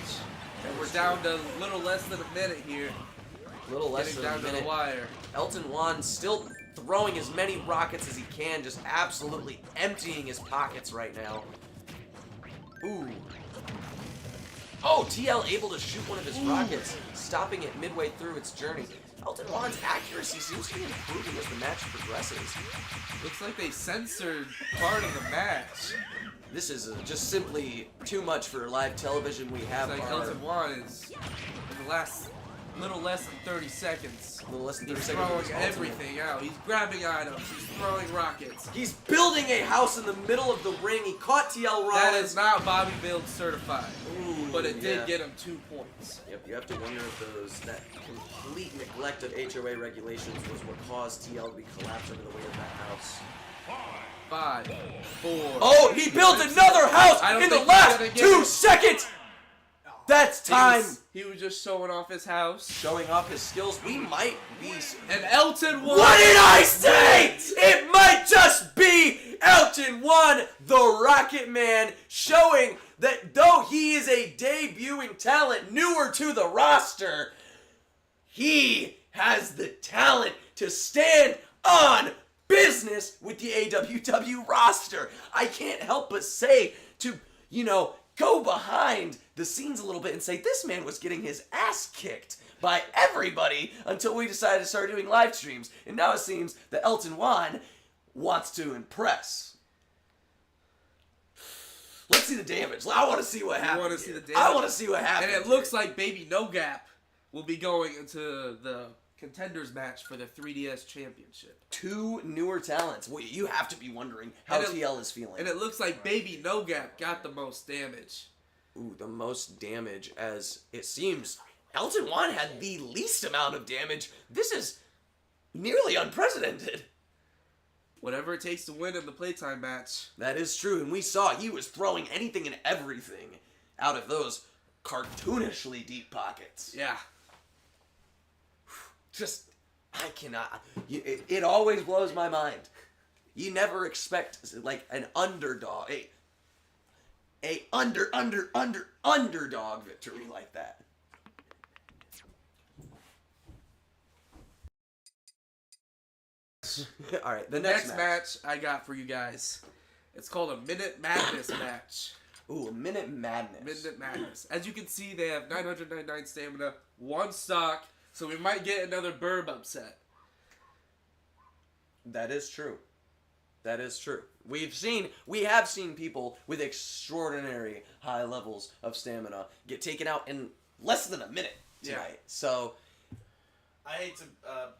And we're down to a little less than a minute here. A little less Getting than a down to minute. the wire. Elton Juan still throwing as many rockets as he can, just absolutely emptying his pockets right now. Ooh. Oh, TL able to shoot one of his rockets, stopping it midway through its journey. Elton Juan's accuracy seems to be improving as the match progresses. Looks like they censored part of the match. This is just simply too much for live television. We have It's like our Elton Juan is in the last little less than 30 seconds. a little less than 30 He's seconds. of throwing his ultimate. everything out. He's grabbing items. He's throwing rockets. He's building a house in the middle of the ring. He caught TL Rollins. That is not Bobby Build certified. Ooh, But it did yeah. get him 2 points. Yep, you have to wonder if that complete neglect of HOA regulations was what caused TL to be collapsed under the weight of that house. 5, 4. Oh, he built another house I don't in the think he's last gonna get 2 it. seconds! That's time! He was just showing off his house. Showing off his skills. We might be... And Elton Juan. What did I say? It might just be Elton Juan, the Rocket Man, showing that though he is a debuting talent newer to the roster, he has the talent to stand on business with the AWW roster. I can't help but say to, go behind the scenes a little bit and say this man was getting his ass kicked by everybody until we decided to start doing live streams. And now it seems that Elton Juan wants to impress. Let's see the damage. I want to see what happens. wanna see the damage? I want to see what happens. And it looks like Baby No Gap will be going into the contenders match for the 3DS championship. 2 newer talents. Well, you have to be wondering how And it- TL is feeling. And it looks like Baby No Gap got the most damage. Ooh, the most damage, as it seems Elton Juan had the least amount of damage. This is nearly unprecedented. Whatever it takes to win in the playtime match. That is true, and we saw he was throwing anything and everything out of those cartoonishly deep pockets. Yeah. Just, I cannot. It always blows my mind. You never expect, like, an underdog, a underdog victory like that. All right, the next match I got for you guys. It's called a Minute Madness match. Ooh, a Minute Madness. Minute Madness. As you can see, they have 999 stamina, 1 stock, so we might get another Burb upset. That is true. That is true. We have seen people with extraordinary high levels of stamina get taken out in less than a minute tonight. Yeah. So, I hate to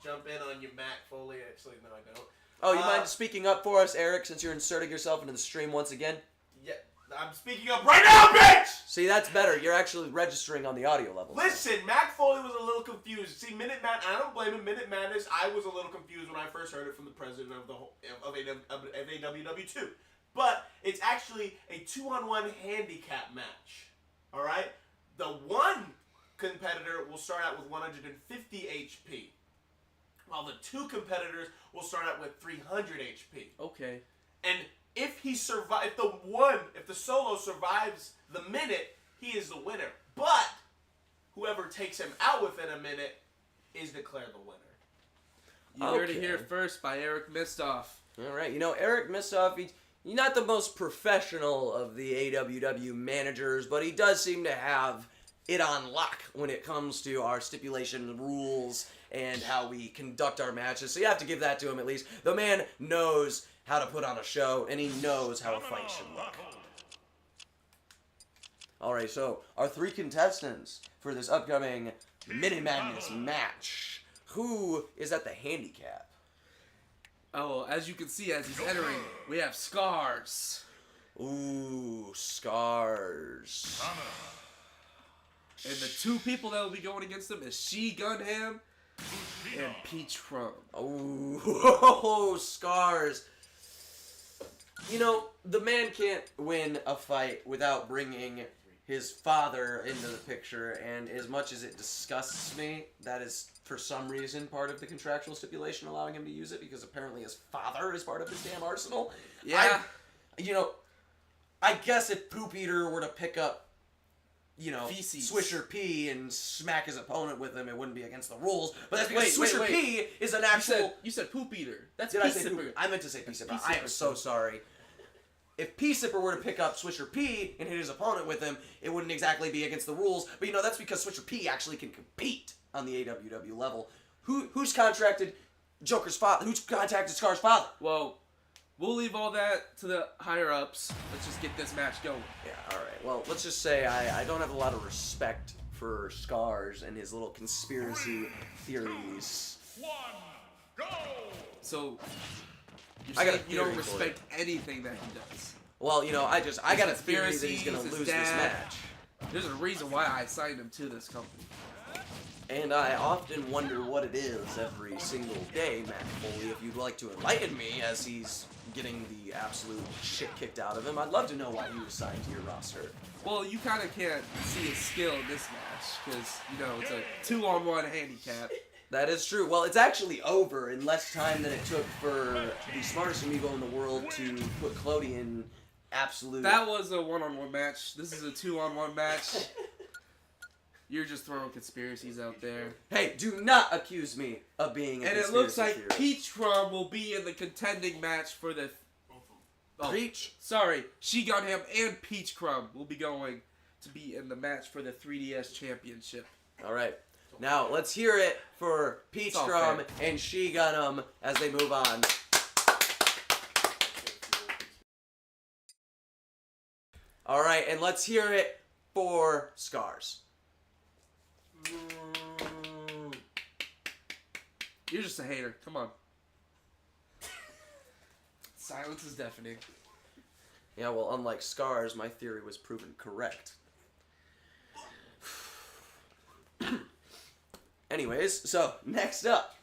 jump in on you, Matt Foley. Actually, no, I don't. oh, you mind speaking up for us, Eric, since you're inserting yourself into the stream once again? Yeah, I'm speaking up right now, bitch! See, that's better. You're actually registering on the audio level. Listen, Mac Foley was a little confused. See, Minuteman, I don't blame him. Minute Madness, I was a little confused when I first heard it from the president of the whole of AWW2. But it's actually a 2-on-1 handicap match. All right, the one competitor will start out with 150 HP, while the two competitors will start out with 300 HP. Okay. And if the solo survives the minute, he is the winner. But whoever takes him out within a minute is declared the winner. You heard it Okay. here first by Eric Mistoff. All right. You know, Eric Mistoff, he's not the most professional of the AWW managers, but he does seem to have it on lock when it comes to our stipulation rules and how we conduct our matches. So you have to give that to him at least. The man knows how to put on a show, and he knows how a fight should look. Alright, so our three contestants for this upcoming Minute Madness match. Who is at the handicap? Oh, as you can see, as he's entering, we have Scars. Ooh, Scars. And the two people that will be going against him is She Gunham and Peach Crumb. Ooh, Scars. You know, the man can't win a fight without bringing his father into the picture, and as much as it disgusts me, that is, for some reason, part of the contractual stipulation allowing him to use it, because apparently his father is part of his damn arsenal. Yeah. I guess if Poop Eater were to pick up, Feces. Swisher P and smack his opponent with him, it wouldn't be against the rules, but that's because Wait, Swisher P is an actual... You said Poop Eater. That's Did I say Pea Poop? Sipper. I meant to say P Sipper. Pea I am Sipper. so sorry. If P Sipper were to pick up Swisher P and hit his opponent with him, it wouldn't exactly be against the rules. But that's because Swisher P actually can compete on the AWW level. Who's contracted Joker's father? Who's contacted Scar's father? Well, we'll leave all that to the higher ups. Let's just get this match going. Yeah, alright. Well, let's just say I don't have a lot of respect for Scars and his little conspiracy theories. So, you're I got saying a you don't theory for respect anything that he does. Well, I got a theory that he's going to Conspiracies, lose his this dad. match. There's a reason why I signed him to this company. And I often wonder what it is every single day, Matt Foley. If you'd like to enlighten me as he's getting the absolute shit kicked out of him, I'd love to know why he was signed to your roster. Well, you kind of can't see his skill in this match because, it's a 2-on-1 handicap. That is true. Well, it's actually over in less time than it took for the smartest amiibo in the world to put Clody in absolute... That was a 1-on-1 match. This is a 2-on-1 match. You're just throwing conspiracies out there. Hey, do not accuse me of being a And it looks like Peach Crumb will be in the contending match for the... Peach? Sorry, She Gunham and Peach Crumb will be going to be in the match for the 3DS Championship. All right. Now, let's hear it for Peach all Crumb fair. and She Gunham as they move on. All right, and let's hear it for Scars. You're just a hater. Come on. Silence is deafening. Yeah, well, unlike Scars, my theory was proven correct. Anyways, so, next up.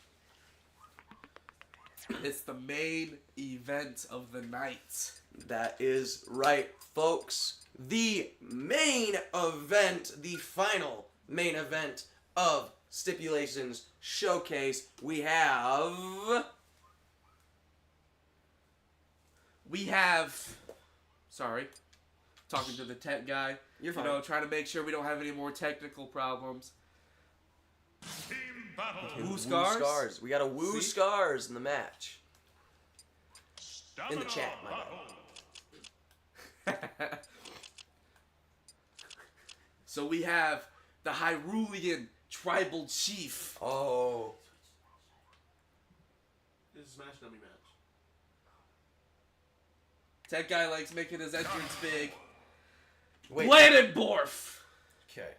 It's the main event of the night. That is right, folks. The main event, the final main event of Stipulations Showcase. We have... Sorry. Talking to the tech guy. You're fine. Trying to make sure we don't have any more technical problems. Woo Scars? We got a Woo See? Scars in the match. In the chat, my bad. So we have the Hyrulean Tribal Chief. Oh. This is Smash Dummy match. That guy likes making his entrance big. Wait. Blandenborf. Okay.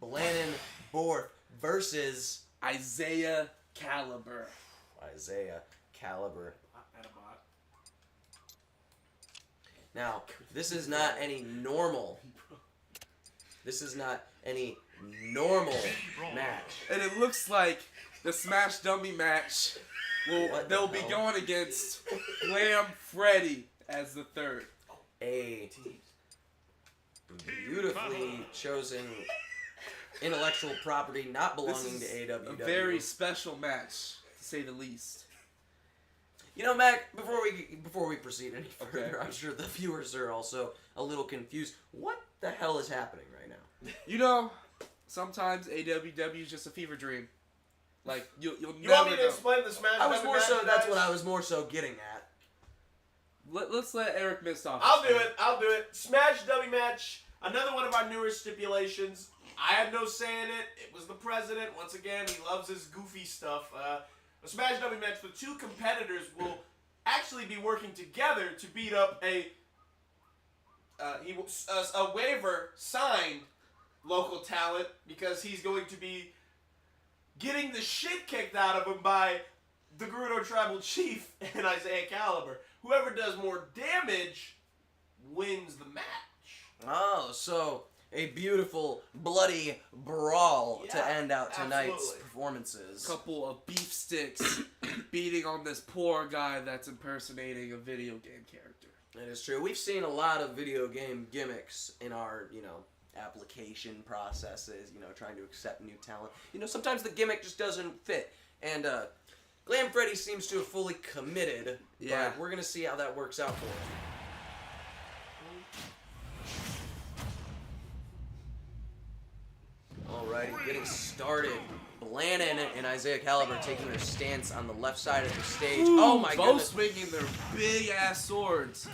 Blannon Borth versus Isaiah Caliber. Isaiah Caliber. Now, this is not any normal. This is not any normal match. And it looks like the Smash Dummy match they'll be hell? going against Glam Freddy as the third. A beautifully chosen intellectual property not belonging to AWW. A very special match, to say the least. You know, Mac, before we proceed any further, Okay. I'm sure the viewers are also a little confused. What the hell is happening right now? You know, sometimes AWW is just a fever dream. Like, you'll You never want me to know. explain the Smash I was Dummy more match, so. That's guys? what I was more so getting at. Let's let Eric Mist off. I'll do it. Smash Dummy match. Another one of our newer stipulations. I had no say in it. It was the president. Once again, he loves his goofy stuff. A Smash Dummy match. The two competitors will actually be working together to beat up a waiver signed local talent because he's going to be getting the shit kicked out of him by the Gerudo Tribal Chief and Isaiah Caliber. Whoever does more damage wins the match. Oh, so a beautiful bloody brawl to Yeah, end out tonight's absolutely. performances. Couple of beef sticks beating on this poor guy that's impersonating a video game character. That is true. We've seen a lot of video game gimmicks in our, application processes, trying to accept new talent. Sometimes the gimmick just doesn't fit. And Glam Freddy seems to have fully committed. Yeah. But we're going to see how that works out for him. Alrighty, getting started. Blannon and Isaiah Caliber taking their stance on the left side of the stage. Ooh, Oh my both goodness. swinging their big ass swords.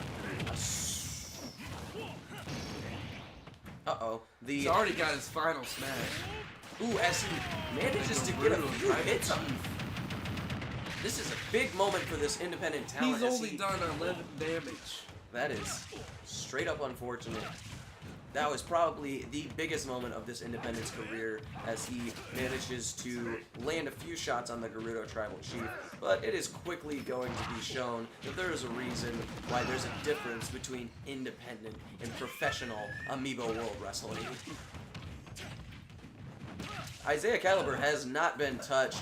Uh-oh. He's already got his final smash. Ooh, as he manages to get a few hits on. This is a big moment for this independent talent. He's as only done 11 damage. That is straight up unfortunate. That was probably the biggest moment of this independent's career as he manages to land a few shots on the Gerudo Tribal Chief, but it is quickly going to be shown that there is a reason why there's a difference between independent and professional Amiibo World Wrestling. Isaiah Caliber has not been touched,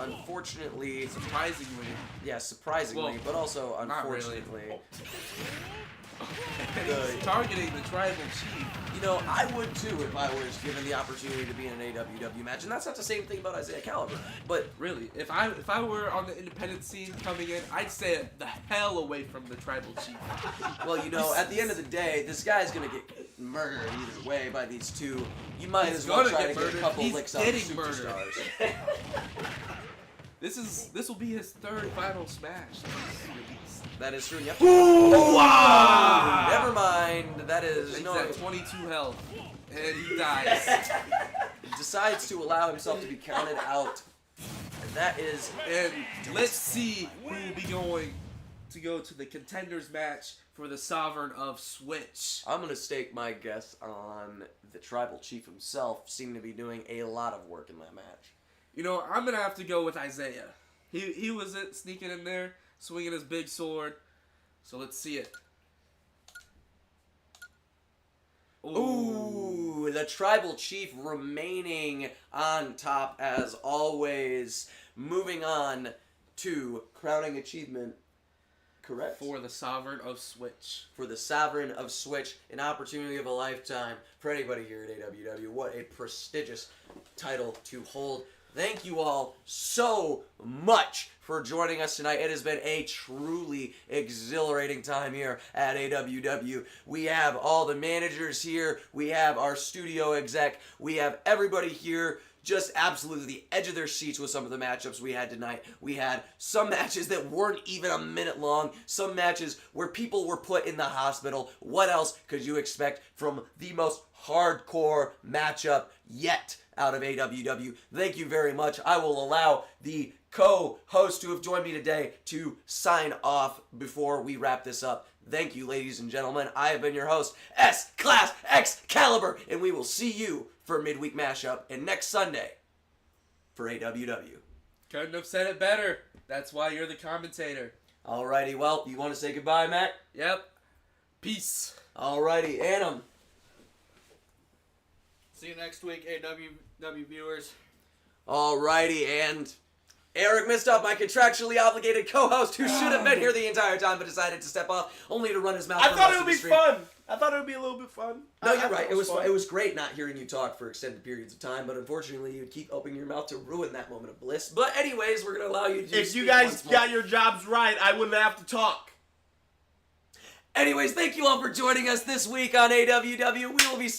unfortunately. Surprisingly. Yeah, surprisingly, Well, but also not really. unfortunately. And he's targeting the tribal chief. I would too if I was given the opportunity to be in an AWW match, and that's not the same thing about Isaiah Caliber. But Really, if I were on the independent scene coming in, I'd stay the hell away from the tribal chief. well, at the end of the day, this guy's gonna get murdered either way by these two. You might He's as well gonna try get to get a murdered. couple He's licks on the getting murdered. superstars. This will be his third final smash. That is true. Yep. Ooh, wow! Never mind. That is He's no. at 22 health, and he dies. Decides to allow himself to be counted out. And that is. And let's see who will be going to go to the contenders match for the Sovereign of Switch. I'm gonna stake my guess on the tribal chief himself. Seeming to be doing a lot of work in that match. I'm gonna have to go with Isaiah. He was it sneaking in there, swinging his big sword. So let's see it. Ooh, the tribal chief remaining on top as always. Moving on to crowning achievement. Correct? For the Sovereign of Switch. For the Sovereign of Switch, an opportunity of a lifetime for anybody here at AWW. What a prestigious title to hold. Thank you all so much for joining us tonight. It has been a truly exhilarating time here at AWW. We have all the managers here. We have our studio exec. We have everybody here just absolutely the edge of their seats with some of the matchups we had tonight. We had some matches that weren't even a minute long, some matches where people were put in the hospital. What else could you expect from the most hardcore matchup yet out of AWW? Thank you very much. I will allow the co-hosts who have joined me today to sign off before we wrap this up. Thank you, ladies and gentlemen. I have been your host, S-Class Excalibur, and we will see you for Midweek Mashup and next Sunday for AWW. Couldn't have said it better. That's why you're the commentator. Alrighty, well, you want to say goodbye, Mac? Yep. Peace. Alrighty, Annam. See you next week, AWW viewers. Alrighty, and Eric missed up, my contractually obligated co-host who should have been here the entire time but decided to step off only to run his mouth. I for thought most it of would the be stream. fun. I thought it would be a little bit fun. No, I you're thought right. It was fun. it was great not hearing you talk for extended periods of time, but unfortunately you'd keep opening your mouth to ruin that moment of bliss. But anyways, we're gonna allow you to. If you speak guys once more. got your jobs right, I wouldn't have to talk. Anyways, thank you all for joining us this week on AWW. We will be